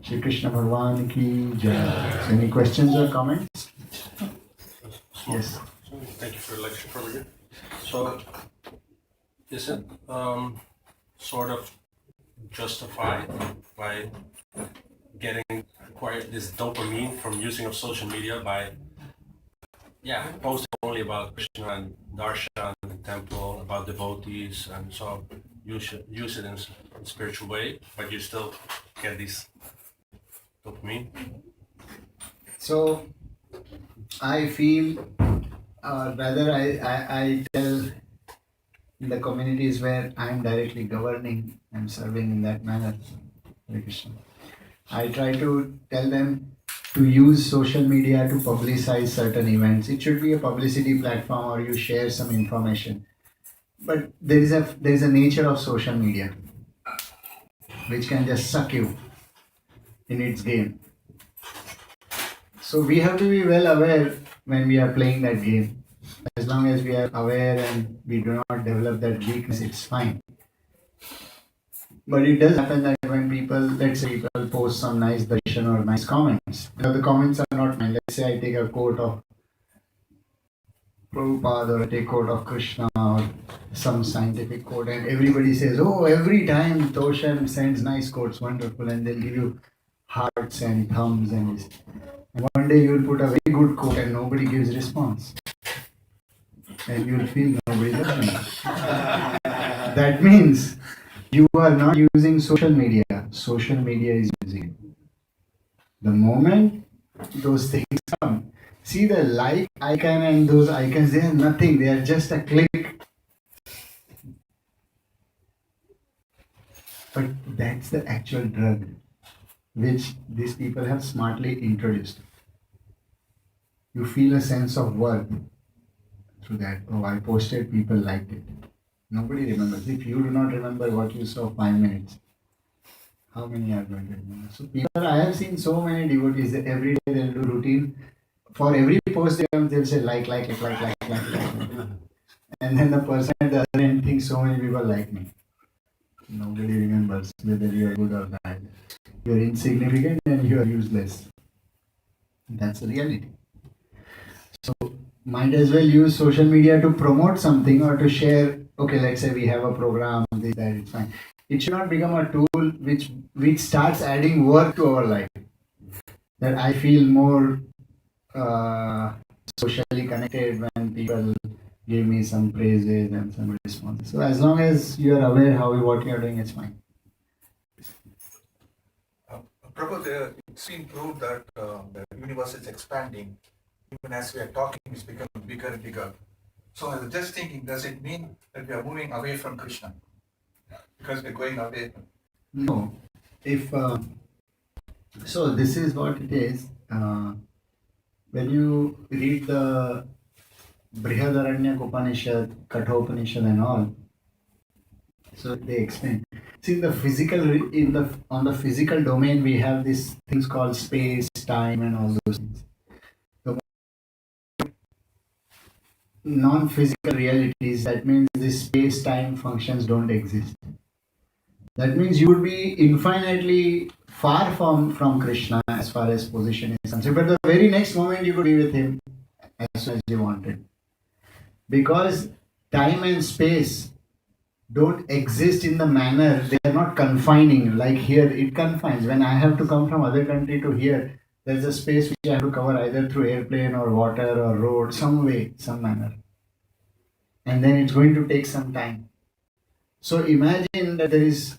Shri Krishna Bhagwan ki jai. Any questions or comments? Yes. Thank you for the lecture from you. So, is it sort of justified by acquiring this dopamine from using of social media by posting only about Krishna and Darshan and the temple, about devotees, and so you should use it in a spiritual way, but you still get this dopamine? So I feel, or rather I tell the communities where I am directly governing and serving in that manner, Hare Krishna, I try to tell them to use social media to publicize certain events. It should be a publicity platform or you share some information. But there is a nature of social media which can just suck you in its game. So we have to be well aware when we are playing that game. As long as we are aware and we do not develop that weakness, it's fine. But it does happen that when let's say people post some nice darshan or nice comments. The comments are not mine. Let's say I take a quote of Prabhupada or I take a quote of Krishna or some scientific quote, and everybody says, oh, every time Toshan sends nice quotes, wonderful, and they'll give you hearts and thumbs and this. And one day you will put a very good quote and nobody gives response. And you will feel nobody does it. That means you are not using social media. Social media is using it. The moment those things come, see the like icon and those icons, they are nothing. They are just a click. But that's the actual drug which these people have smartly introduced. You feel a sense of worth through that. Oh, I posted, people liked it. Nobody remembers. If you do not remember what you saw 5 minutes, how many are going to remember? So I have seen so many devotees that every day they'll do routine. For every post they'll say like. And then the person at the other end thinks so many people like me. Nobody remembers whether you are good or bad. You are insignificant and you are useless. That's the reality. So might as well use social media to promote something or to share. Okay, let's say we have a program, this, that, it's fine. It should not become a tool which starts adding work to our life. That I feel more socially connected when people give me some praises and some responses. So as long as you are aware what you are doing, it's fine. Prabhu, it's been proved that the universe is expanding. Even as we are talking, it's becoming bigger and bigger. So I was just thinking, does it mean that we are moving away from Krishna? Because we're going away. No. So this is what it is. When you read the Brihadaranyaka Upanishad, Kathopanishad and all, so they explain. See, on the physical domain, we have these things called space, time, and all those things. The non-physical realities, that means the space-time functions don't exist. That means you would be infinitely far from Krishna as far as position is concerned. But the very next moment you could be with him as soon as you wanted. Because time and space don't exist in the manner, they are not confining. Like here, it confines. When I have to come from other country to here, There's a space which I have to cover either through airplane or water or road, some way, some manner. And then it's going to take some time. So imagine that there's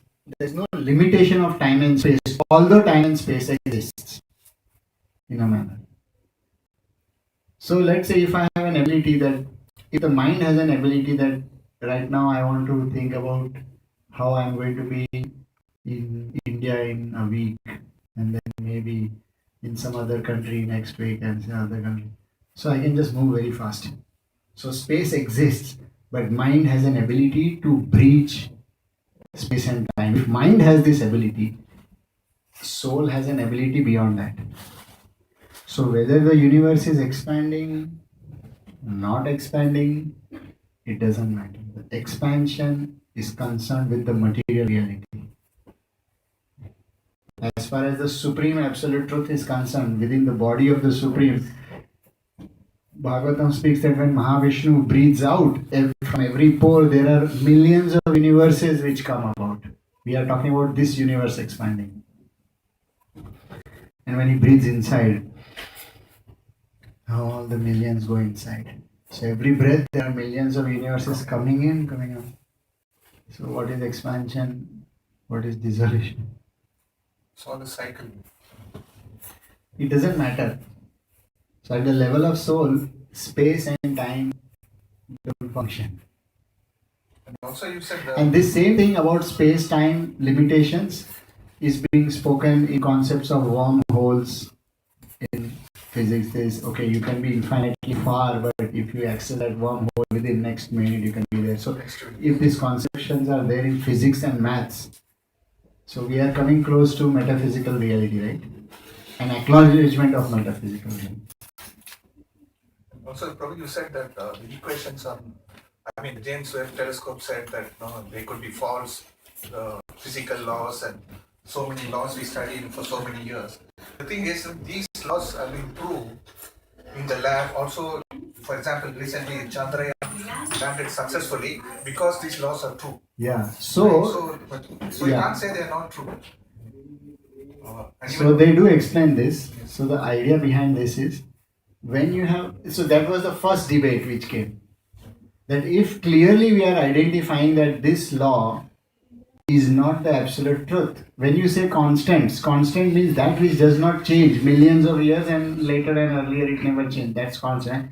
no limitation of time and space, although time and space exists in a manner. So let's say if I have an ability that, if the mind has an ability that right now I want to think about how I'm going to be in India in a week, and then maybe in some other country next week and some other country. So I can just move very fast. So space exists, but mind has an ability to breach space and time. If mind has this ability, soul has an ability beyond that. So whether the universe is expanding, not expanding, it doesn't matter. The expansion is concerned with the material reality. As far as the supreme absolute truth is concerned, within the body of the supreme, Bhagavatam speaks that when Mahavishnu breathes out, from every pore there are millions of universes which come about. We are talking about this universe expanding. And when he breathes inside, all the millions go inside. So every breath there are millions of universes coming in, coming out. So what is expansion? What is dissolution? It's all a cycle. It doesn't matter. So at the level of soul, space and time don't function. And also you said And this same thing about space-time limitations is being spoken in concepts of wormholes in physics. There's, okay, you can be infinitely far, but if you access that wormhole within next minute, you can be there. So if these conceptions are there in physics and maths, so we are coming close to metaphysical reality, right? An acknowledgement of metaphysical reality. Also, probably you said that the equations on, the James Webb telescope said that they could be false, physical laws and so many laws we studied for so many years. The thing is, these laws have been proved in the lab. Also, for example, recently Chandrayaan landed successfully because these laws are true. Yeah. So you can't say they are not true. So they do explain this. So the idea behind this is, when you have, so that was the first debate which came, that if clearly we are identifying that this law is not the absolute truth. When you say constants, constant means that which does not change millions of years and later and earlier it never changed. That's constant.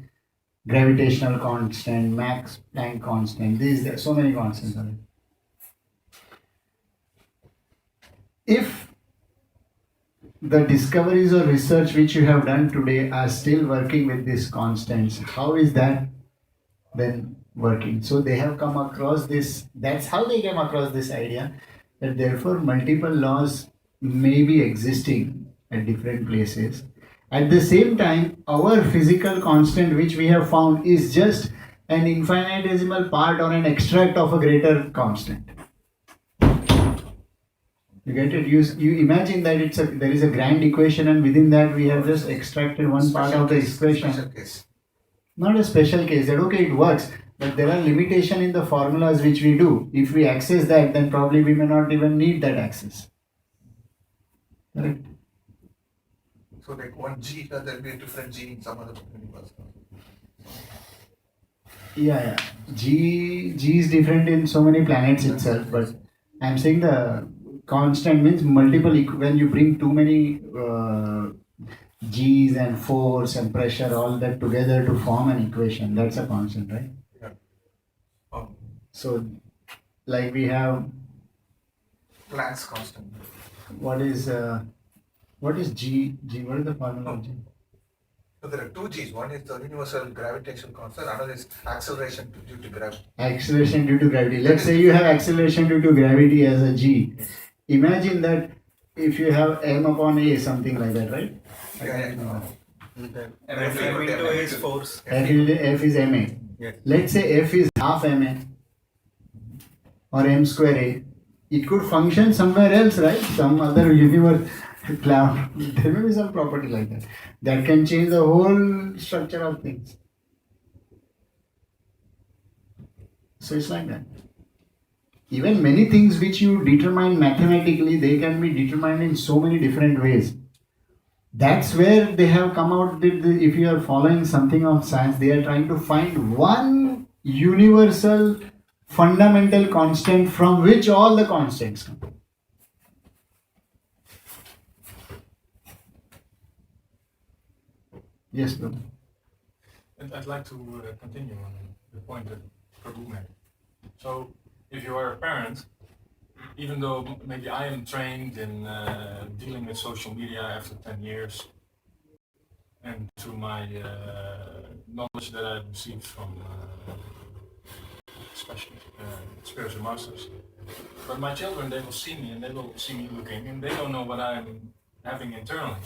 Gravitational constant, Max Planck constant. There are so many constants. If the discoveries or research which you have done today are still working with these constants, how is that then working? So they have come across this, that's how they came across this idea, that therefore multiple laws may be existing at different places. At the same time, our physical constant which we have found is just an infinitesimal part or an extract of a greater constant. You get it? You imagine that there is a grand equation and within that we have just extracted one part of the equation. Special case. Not a special case, that okay, it works, but there are limitations in the formulas which we do. If we access that, then probably we may not even need that access. Correct? So like one G, there will be a different G in some other universe. Yeah. G is different in so many planets itself, but I'm saying the constant means multiple, when you bring too many G's and force and pressure, all that together to form an equation, that's a constant, right? Yeah. So, like we have, Planck's constant. what is G? What is the formula of G? So there are two G's. One is the universal gravitational constant, another is acceleration due to gravity. Acceleration due to gravity. Let's say you have acceleration due to gravity as a G. Imagine that if you have m upon a, something like that, right? F into A is force. F is ma. Yes. Let's say f is half ma or m square a. It could function somewhere else, right? Some other universe cloud. There may be some property like that that can change the whole structure of things. So it's like that. Even many things which you determine mathematically, they can be determined in so many different ways. That's where they have come out with if you are following something of science, they are trying to find one universal fundamental constant from which all the constants come. Yes, brother. And I'd like to continue on the point that Prabhu made. So, if you are a parent, even though maybe I am trained in dealing with social media after 10 years, and through my knowledge that I've received from especially spiritual masters, but my children, they will see me and they will see me looking, and they don't know what I'm having internally,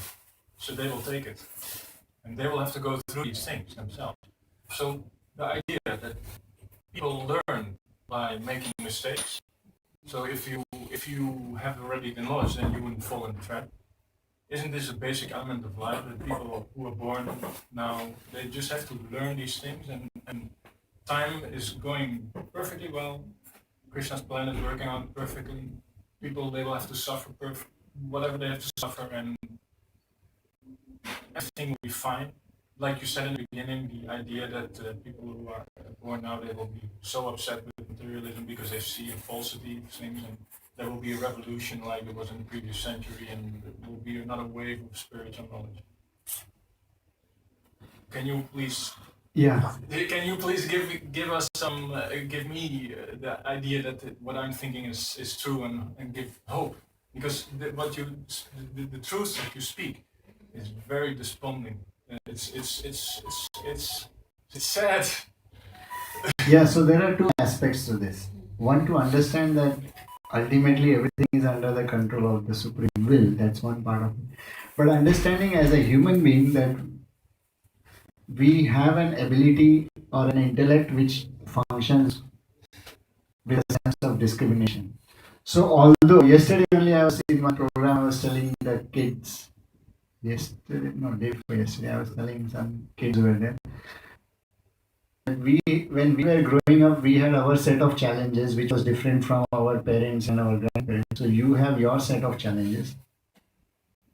so they will take it. And they will have to go through these things themselves. So the idea that people learn by making mistakes. So if you have already the knowledge, then you wouldn't fall in the trap. Isn't this a basic element of life that people who are born now, they just have to learn these things, and time is going perfectly well. Krishna's plan is working out perfectly. People, they will have to suffer whatever they have to suffer, and everything will be fine. Like you said in the beginning, the idea that people who are born now, they will be so upset with materialism because they see a falsity of things, and there will be a revolution like it was in the previous century, and there will be another wave of spiritual knowledge. Can you please? Yeah. Can you please give us some give me the idea that what I'm thinking is true, and give hope, because the truth that you speak is very desponding. It's sad. Yeah, so there are two aspects to this. One, to understand that ultimately everything is under the control of the Supreme Will. That's one part of it. But understanding as a human being that we have an ability or an intellect which functions with a sense of discrimination. So although yesterday only I was in my program, I was telling the kids, day before yesterday, I was telling some kids who were there, when we were growing up, we had our set of challenges which was different from our parents and our grandparents. So you have your set of challenges.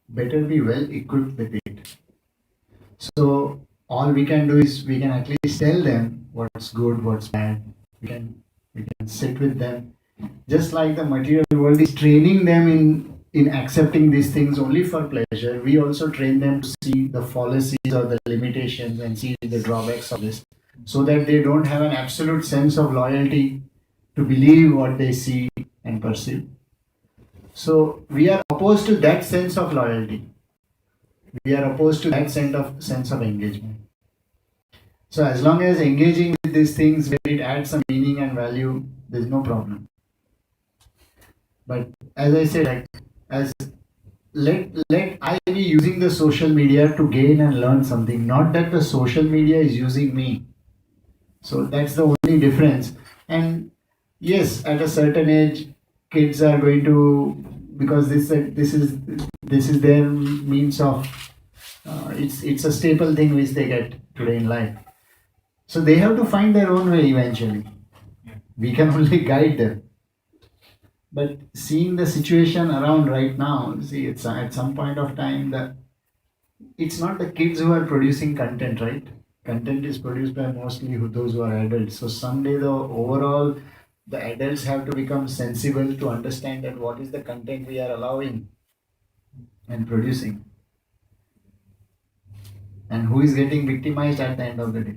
Better be well equipped with it. So all we can do is we can at least tell them what's good, what's bad. We can sit with them. Just like the material world is training them in accepting these things only for pleasure, we also train them to see the fallacies or the limitations and see the drawbacks of this, so that they don't have an absolute sense of loyalty to believe what they see and perceive. So we are opposed to that sense of loyalty. We are opposed to that sense of engagement. So as long as engaging with these things where it adds some meaning and value, there's no problem. But as I said, let I be using the social media to gain and learn something, not that the social media is using me. So that's the only difference. And yes, at a certain age, kids are going to, because this is their means of it's a staple thing which they get today in life. So they have to find their own way eventually. We can only guide them. But seeing the situation around right now, see, it's at some point of time that it's not the kids who are producing content, right? Content is produced by mostly those who are adults. So someday the adults have to become sensible to understand that what is the content we are allowing and producing, and who is getting victimized at the end of the day.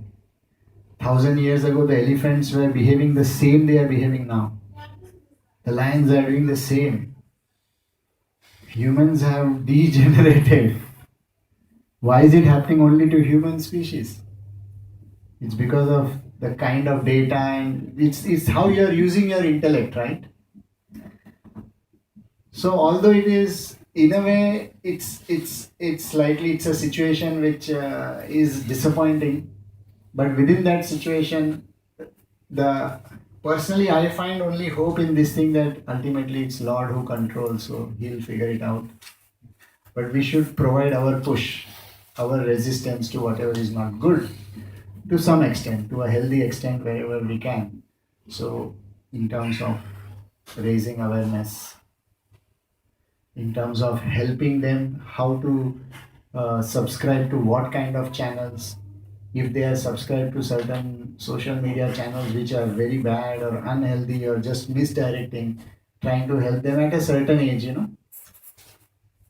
1,000 years ago, the elephants were behaving the same they are behaving now. The lions are doing the same. Humans have degenerated. Why is it happening only to human species? It's because of the kind of data, and it's how you are using your intellect, right? So although it is, in a way, it's a situation which is disappointing, but within that situation, personally I find only hope in this thing, that ultimately it's Lord who controls, so He'll figure it out. But we should provide our push, our resistance to whatever is not good, to some extent, to a healthy extent wherever we can. So in terms of raising awareness, in terms of helping them how to subscribe to what kind of channels. If they are subscribed to certain social media channels which are very bad or unhealthy or just misdirecting, trying to help them at a certain age,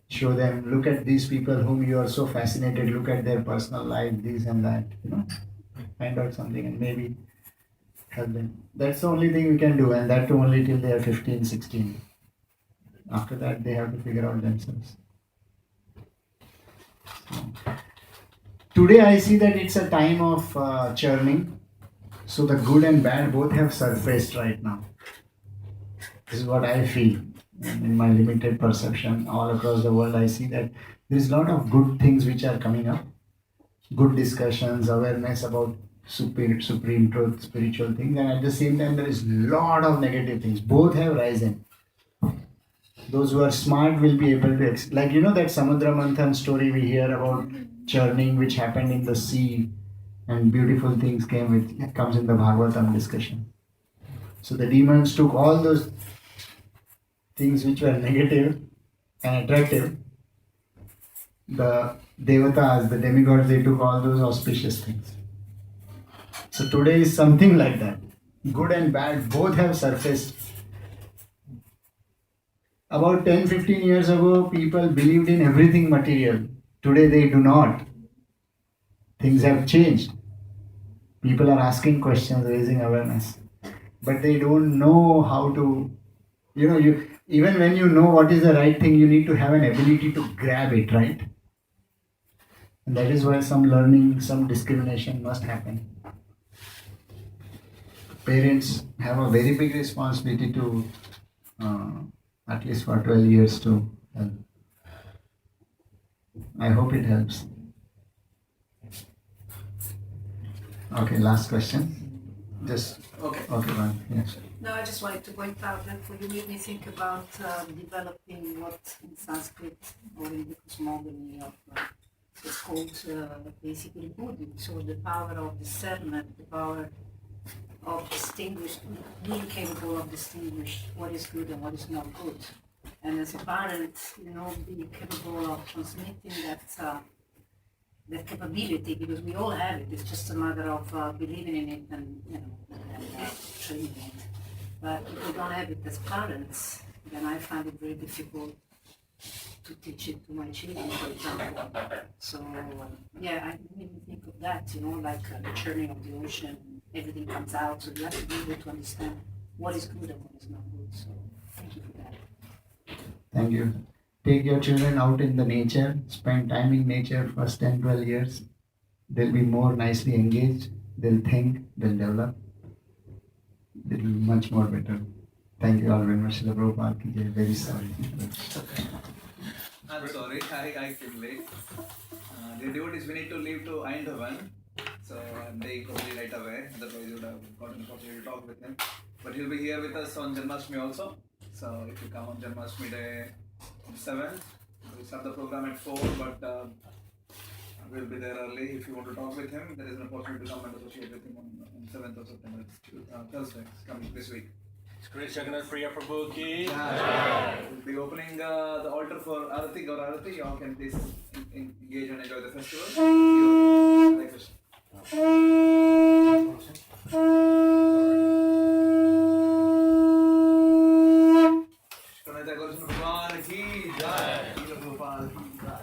show them, look at these people whom you are so fascinated, look at their personal life, this and that, find out something and maybe help them. That's the only thing we can do, and that too only till they are 15, 16. After that, they have to figure out themselves. Today, I see that it's a time of churning. So the good and bad both have surfaced right now. This is what I feel. In my limited perception all across the world, I see that there's a lot of good things which are coming up. Good discussions, awareness about supreme truth, spiritual things, and at the same time there is a lot of negative things. Both have risen. Those who are smart will be able to, like that Samudra Manthan story we hear about churning which happened in the sea, and beautiful things comes in the Bhagavatam discussion. So the demons took all those things which were negative and attractive. The devatas, the demigods, they took all those auspicious things. So today is something like that. Good and bad both have surfaced. About 10-15 years ago, people believed in everything material. Today they do not. Things have changed. People are asking questions, raising awareness. But they don't know how to, even when you know what is the right thing, you need to have an ability to grab it, right? And that is why some learning, some discrimination must happen. Parents have a very big responsibility to, at least for 12 years, to help. I hope it helps. Okay, last question. Okay, one. Yes. No, I just wanted to point out that you made me think about developing what in Sanskrit or in the cosmogony of it's called basically Buddhi. So the power of discernment, the power of being capable of distinguish what is good and what is not good. And as a parent, being capable of transmitting that capability, because we all have it. It's just a matter of believing in it and training it. But if we don't have it as parents, then I find it very difficult to teach it to my children, for example. So I didn't think of that. Like the churning of the ocean, everything comes out. So you have to be able to understand what is good and what is not good. So thank you for that. Thank you. Take your children out in the nature, spend time in nature first 10-12 years. They'll be more nicely engaged, they'll think, they'll develop. They'll be much more better. Thank you all very much. Srila Prabhupada ki jai. Very sorry. I'm sorry, I came late. The devotees, we need to leave to Eindhoven. So I'm taking probably right away. Otherwise you would have gotten an opportunity to talk with him. But he'll be here with us on Janmashtami also. So if you come on Janmashtami day 7th, we'll start the program at 4, but we'll be there early. If you want to talk with him, there is an opportunity to come and associate with him on 7th of September. It's Thursday, it's coming this week. Shri Jagannath Priya Prabhu ki. We'll be opening the altar for Arati, Gaur Arati. You all can please engage and enjoy the festival. Hare Krishna. भगवान की जय, गोपाल की जय।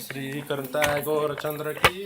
श्री करता है गौरचंद्र की।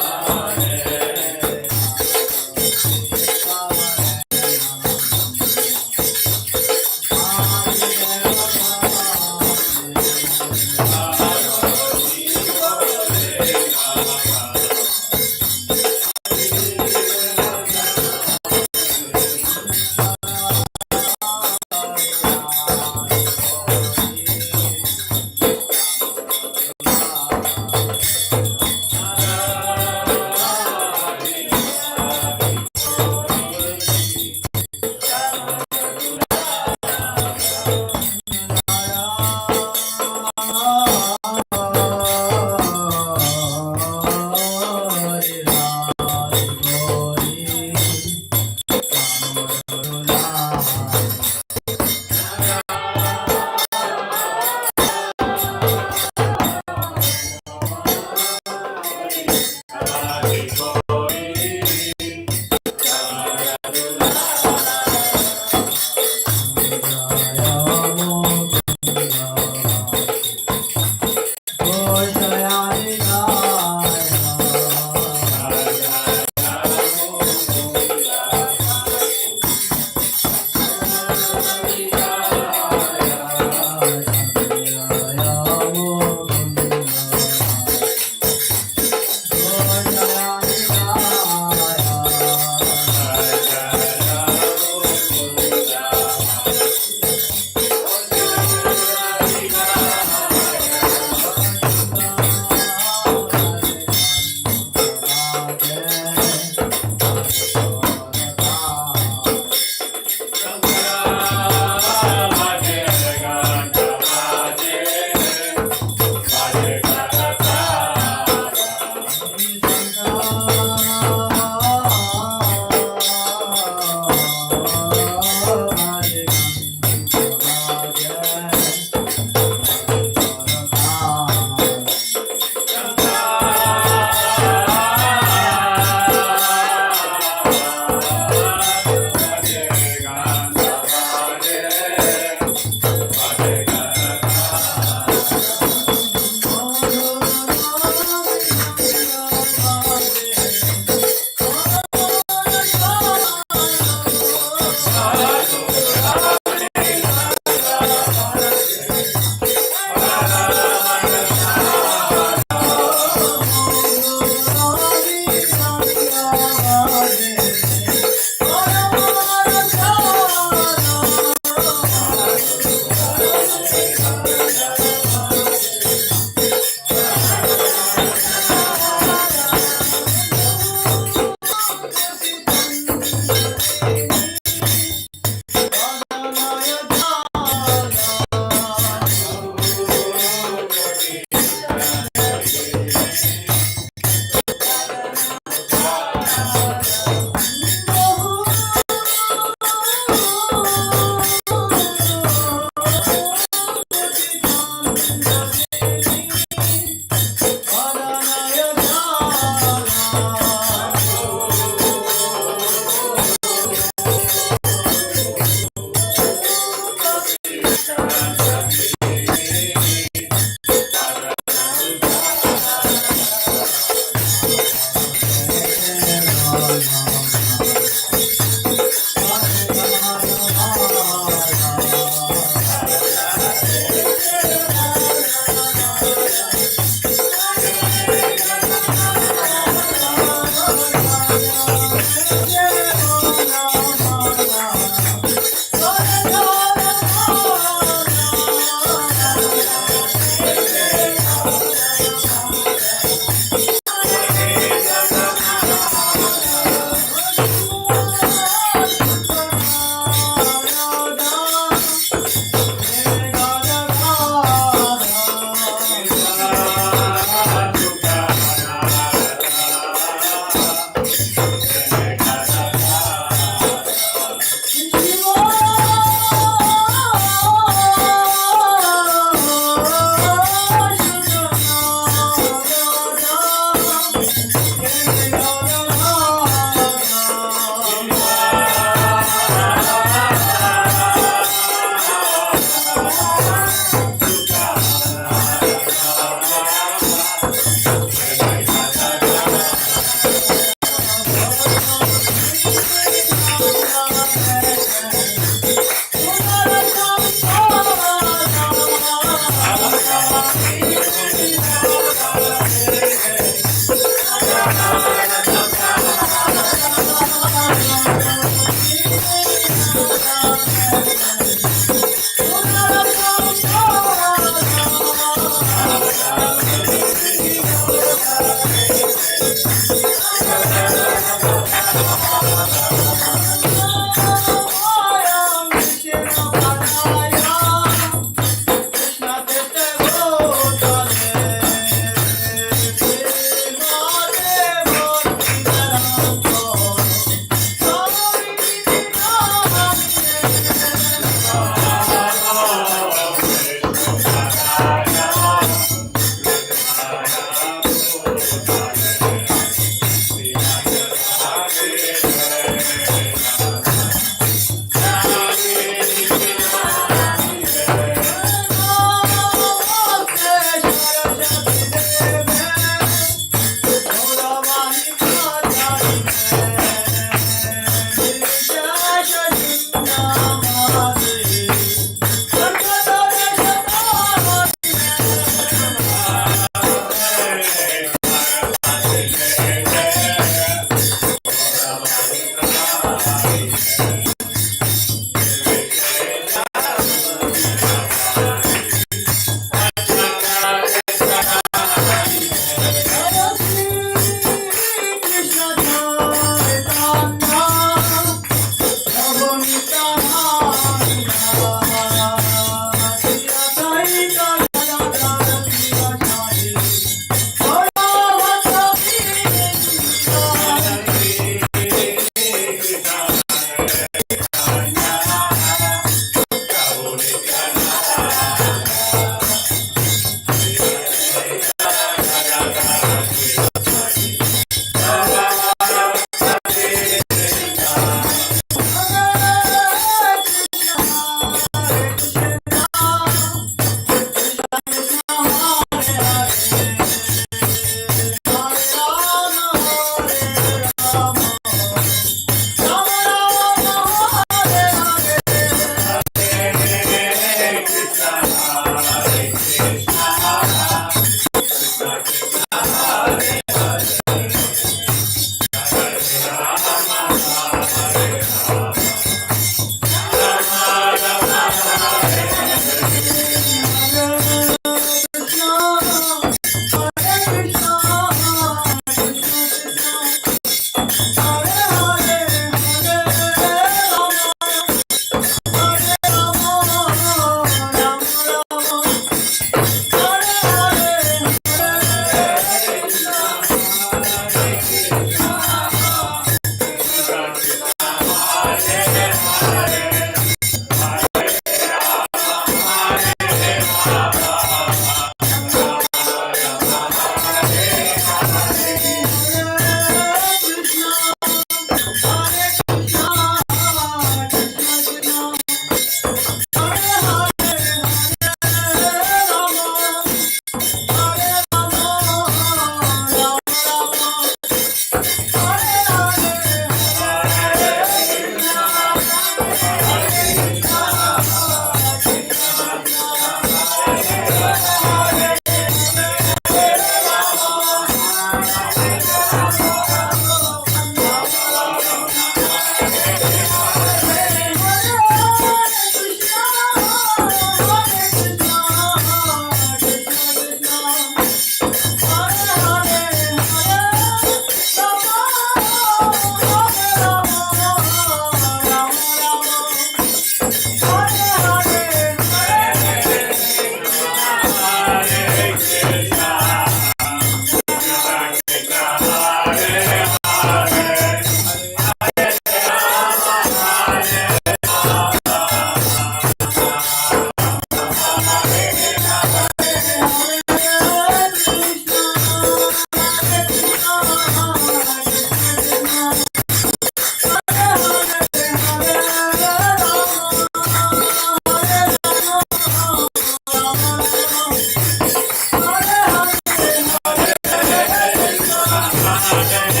Hare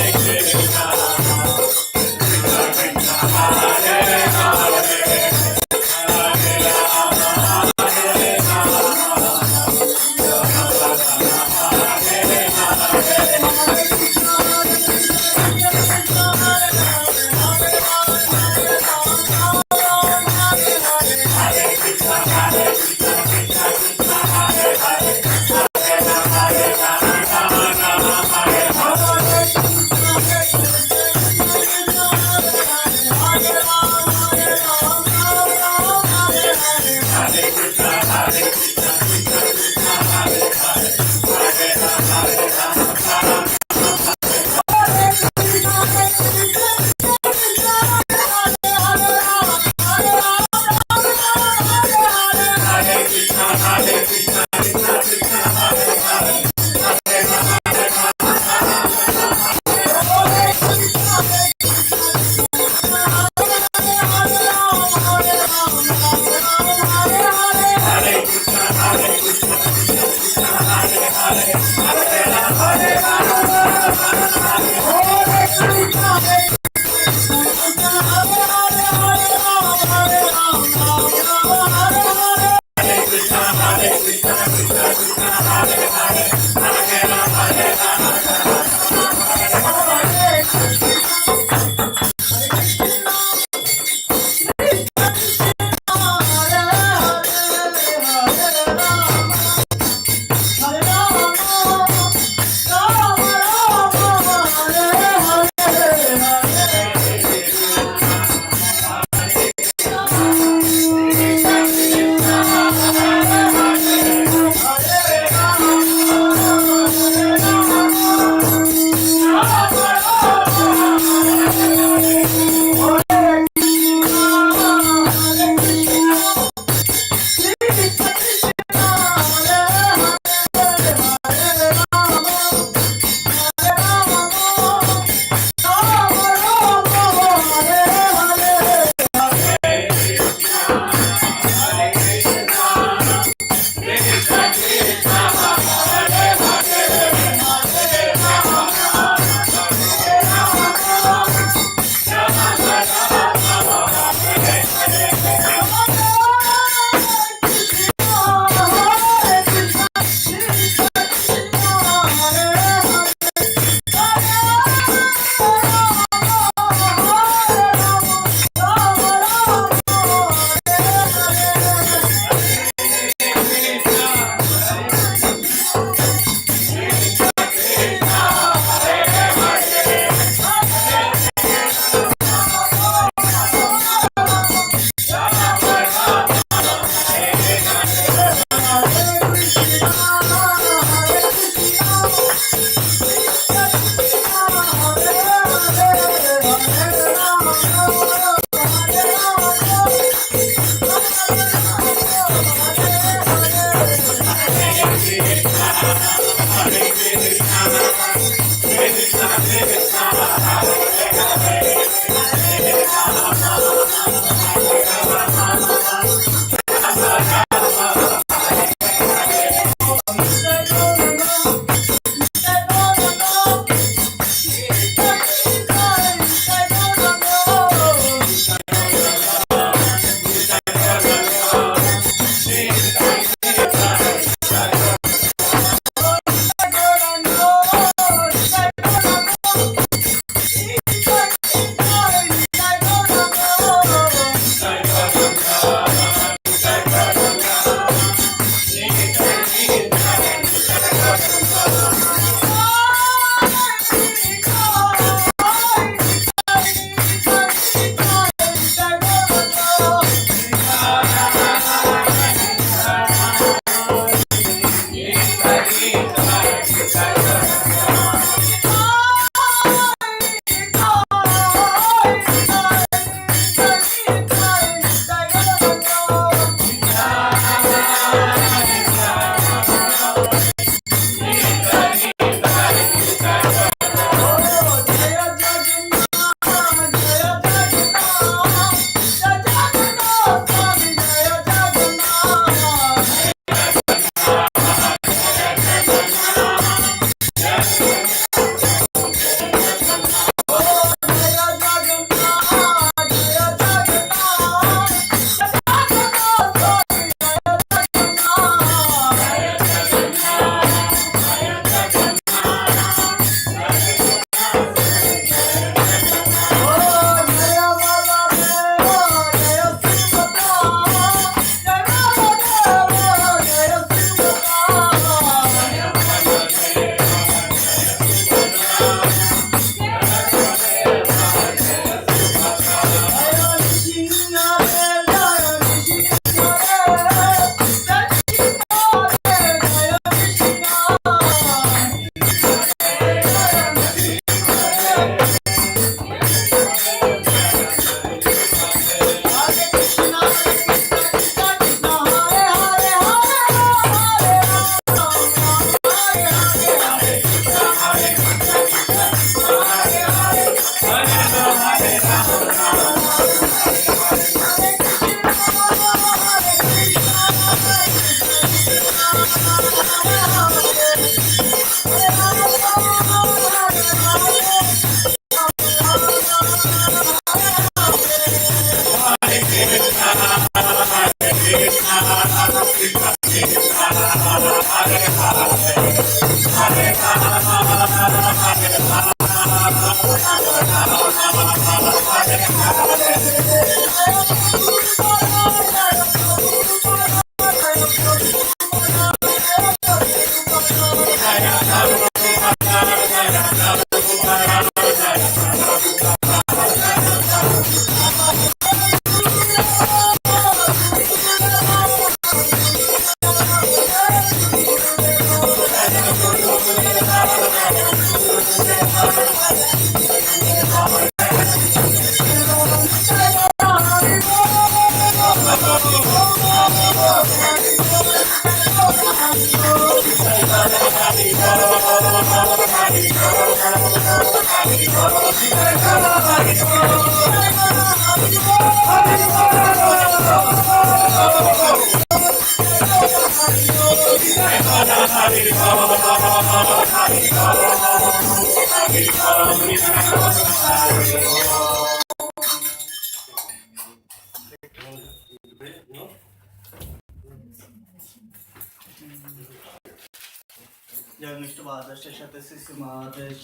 Mr. Badash, Shata Sisimadesh,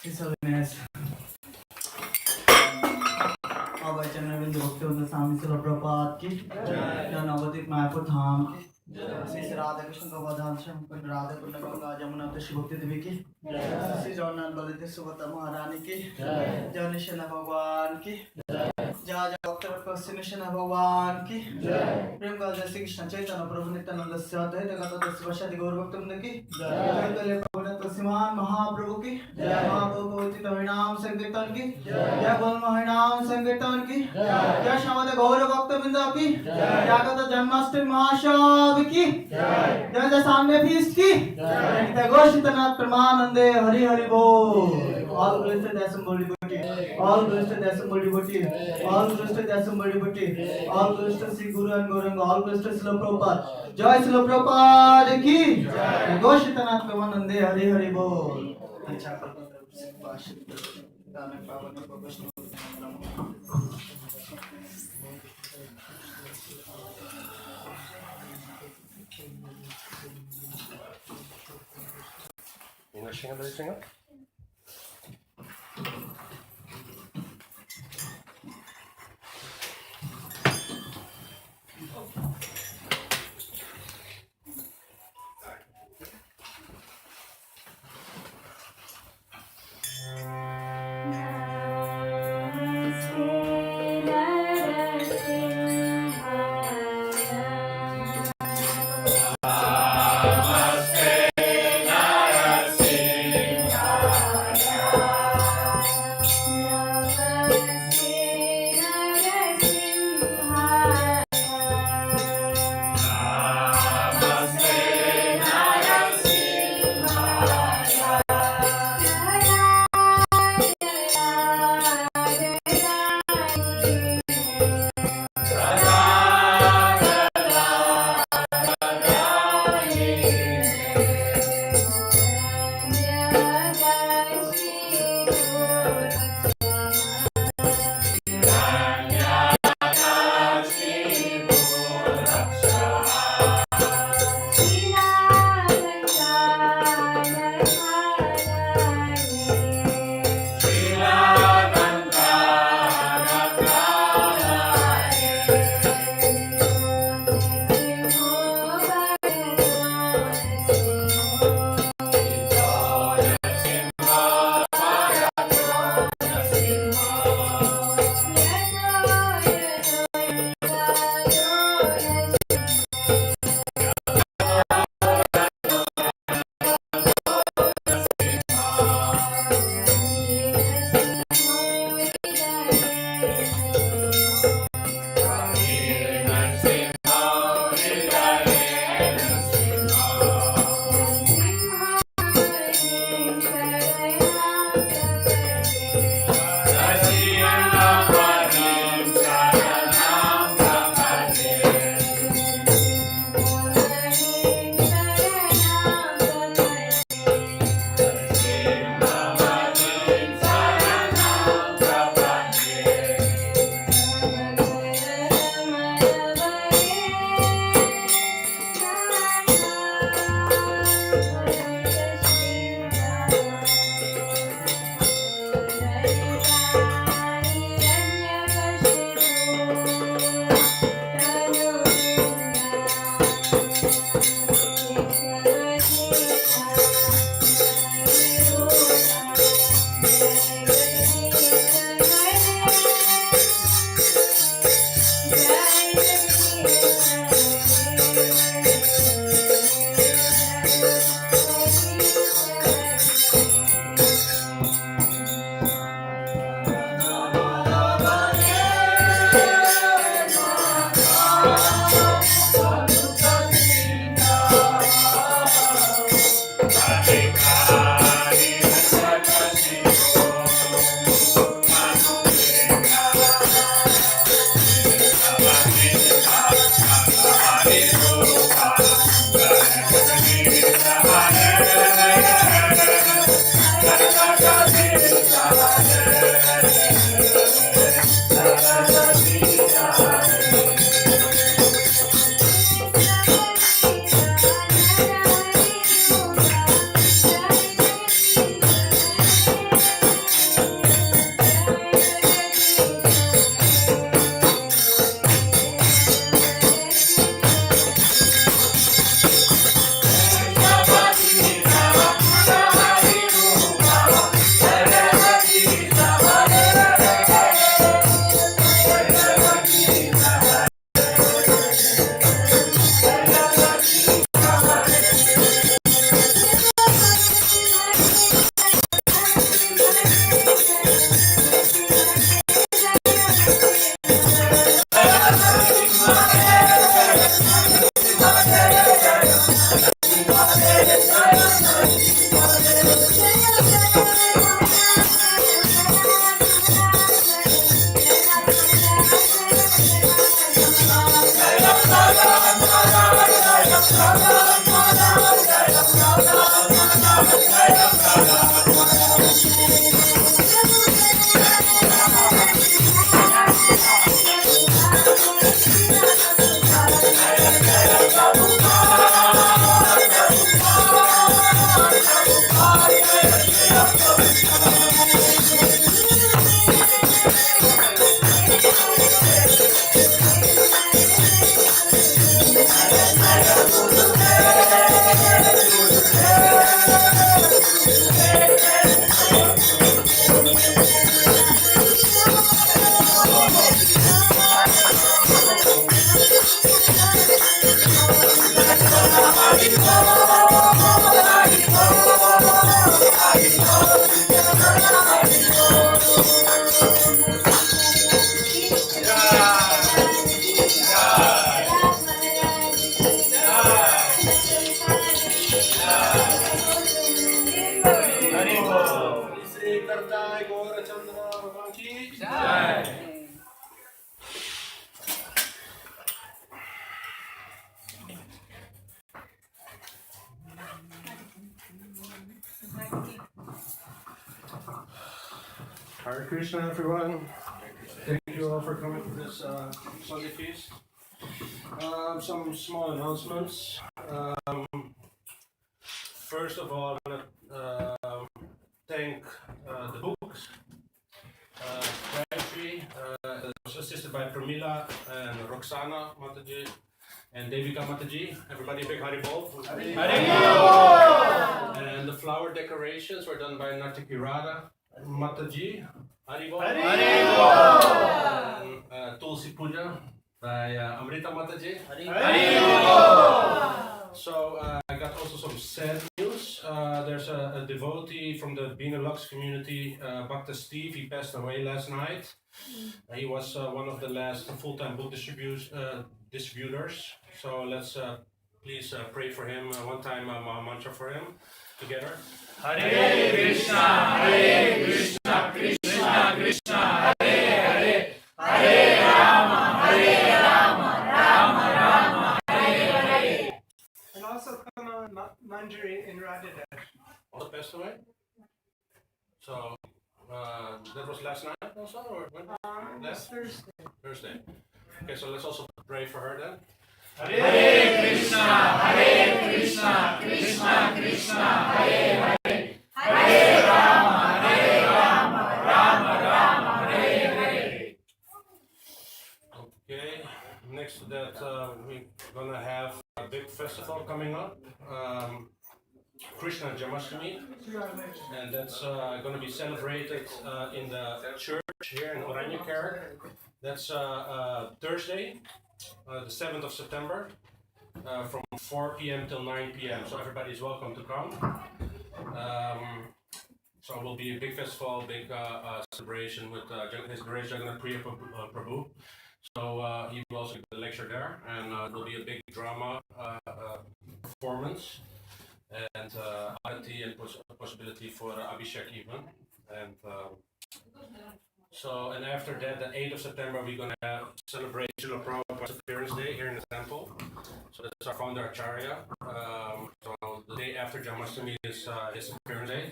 His Holiness, Abhay Chandravindu Bhaktivinoda Swami Srila Prabhupada ki, Jan Avadhik Mayapur Dham ki, Sri Sri Radha Krishna Govardhan Shri Radha Kunda Ganga Jamuna Shri Bhakti Devi ki, Sri Jagannath Baldev Subhadra Maharani ki, Jai Nishana Bhagwan ki, Jai Bhakta Krishna Bhagwan ki, Prem Kal Jai Shri Krishna Chaitanya Prabhu Nityananda Advaita Gadadhar Sivasadi Gaur Bhaktivinoda ki, Jai Kale Prabhu Tasiman Mahaprabhu ki, Jai Mahaprabhu Pavitra Harinam Sankirtan ki, Jai Bol Harinam Sankirtan ki, Jai Shamada Gaur Bhaktivinoda ki, Jai Gata Janmashtami Mahashab ki, Jai Jai Sunday Feast ki, Jai Goshitanath Pramanande Hari Hari Bol. All blessed assembled devotee, all blessed assembled devotee, all blessed assembled devotee, all blessed Sri Guru and Gauranga, all blessed Srila Prabhupada. Jai Srila Prabhupada ki, Jai Goshitanath Pramanande Hari Hari Bol. English singer, lead singer? Namaste, Narasimha. Avtai Gora Chandra Bhagwan ki Okay. Hare Krishna, everyone. Thank you all for coming to this Sunday feast. Some small announcements. First of all, I want to thank the books. Gayatri was assisted by Pramila and Roxana Mataji and Devika Mataji. Everybody, big Haribol. And the flower decorations were done by Nartiki Radha Mataji. Haribol. And Tulsi Puja by Amrita Mataji. So I got also some sad news. There's a devotee from the Benelux community, Bhakta Steve. He passed away last night. He was one of the last full-time book distributors. So let's please pray for him. One time Maha Mantra for him together. Hare Krishna, Hare Krishna, Krishna Krishna, Hare Hare, Hare Rama, Hare Rama, Rama Rama, Hare Hare. And also Kana Manjari in Radhadesh. Also passed away. So that was last night also, or when? Last Thursday. Thursday. Okay, so let's also pray for her then. Hare Krishna, Hare Krishna, Krishna Krishna, Hare Hare, Hare Rama, Hare Rama, Rama Rama, Hare Hare. Okay, next to that, we're gonna have a big festival coming up, Krishna Jamashtami, and that's gonna be celebrated in the church here in Oranje. That's Thursday, the 7th of September, from 4 p.m. till 9 p.m. So everybody's welcome to come. So it will be a big festival, big celebration with His Grace Jagannath Priya Prabhu. So he will also give a lecture there, and there will be a big drama performance, and arati and possibility for Abhishek even. And and after that, the 8th of September, we're going to celebrate Srila Prabhupada's appearance day here in the temple. So that's our founder Acharya. So the day after Jamashtami is his appearance day.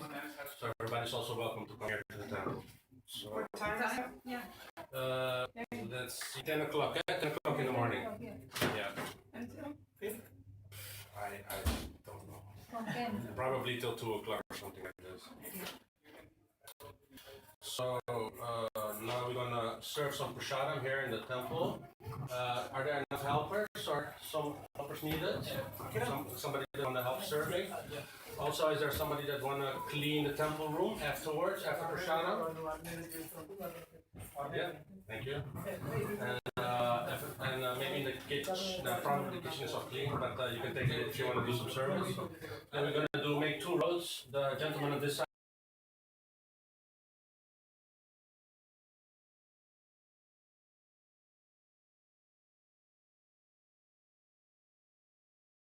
So everybody's also welcome to come here to the temple. So What time is that? that's 10 o'clock, 10 o'clock in the morning. Yeah, Until? I don't know. Probably till 2 o'clock or something like this. So now we're gonna serve some prasadam here in the temple. Are there enough helpers or some helpers needed? Somebody that wanna help serving? Also, is there somebody that wanna clean the temple room afterwards, after prasadam? Yeah, thank you. And maybe the kitchen, probably the kitchen is off clean, but you can take it if you want to do some service. Then we're gonna make 2 rows. The gentleman on this side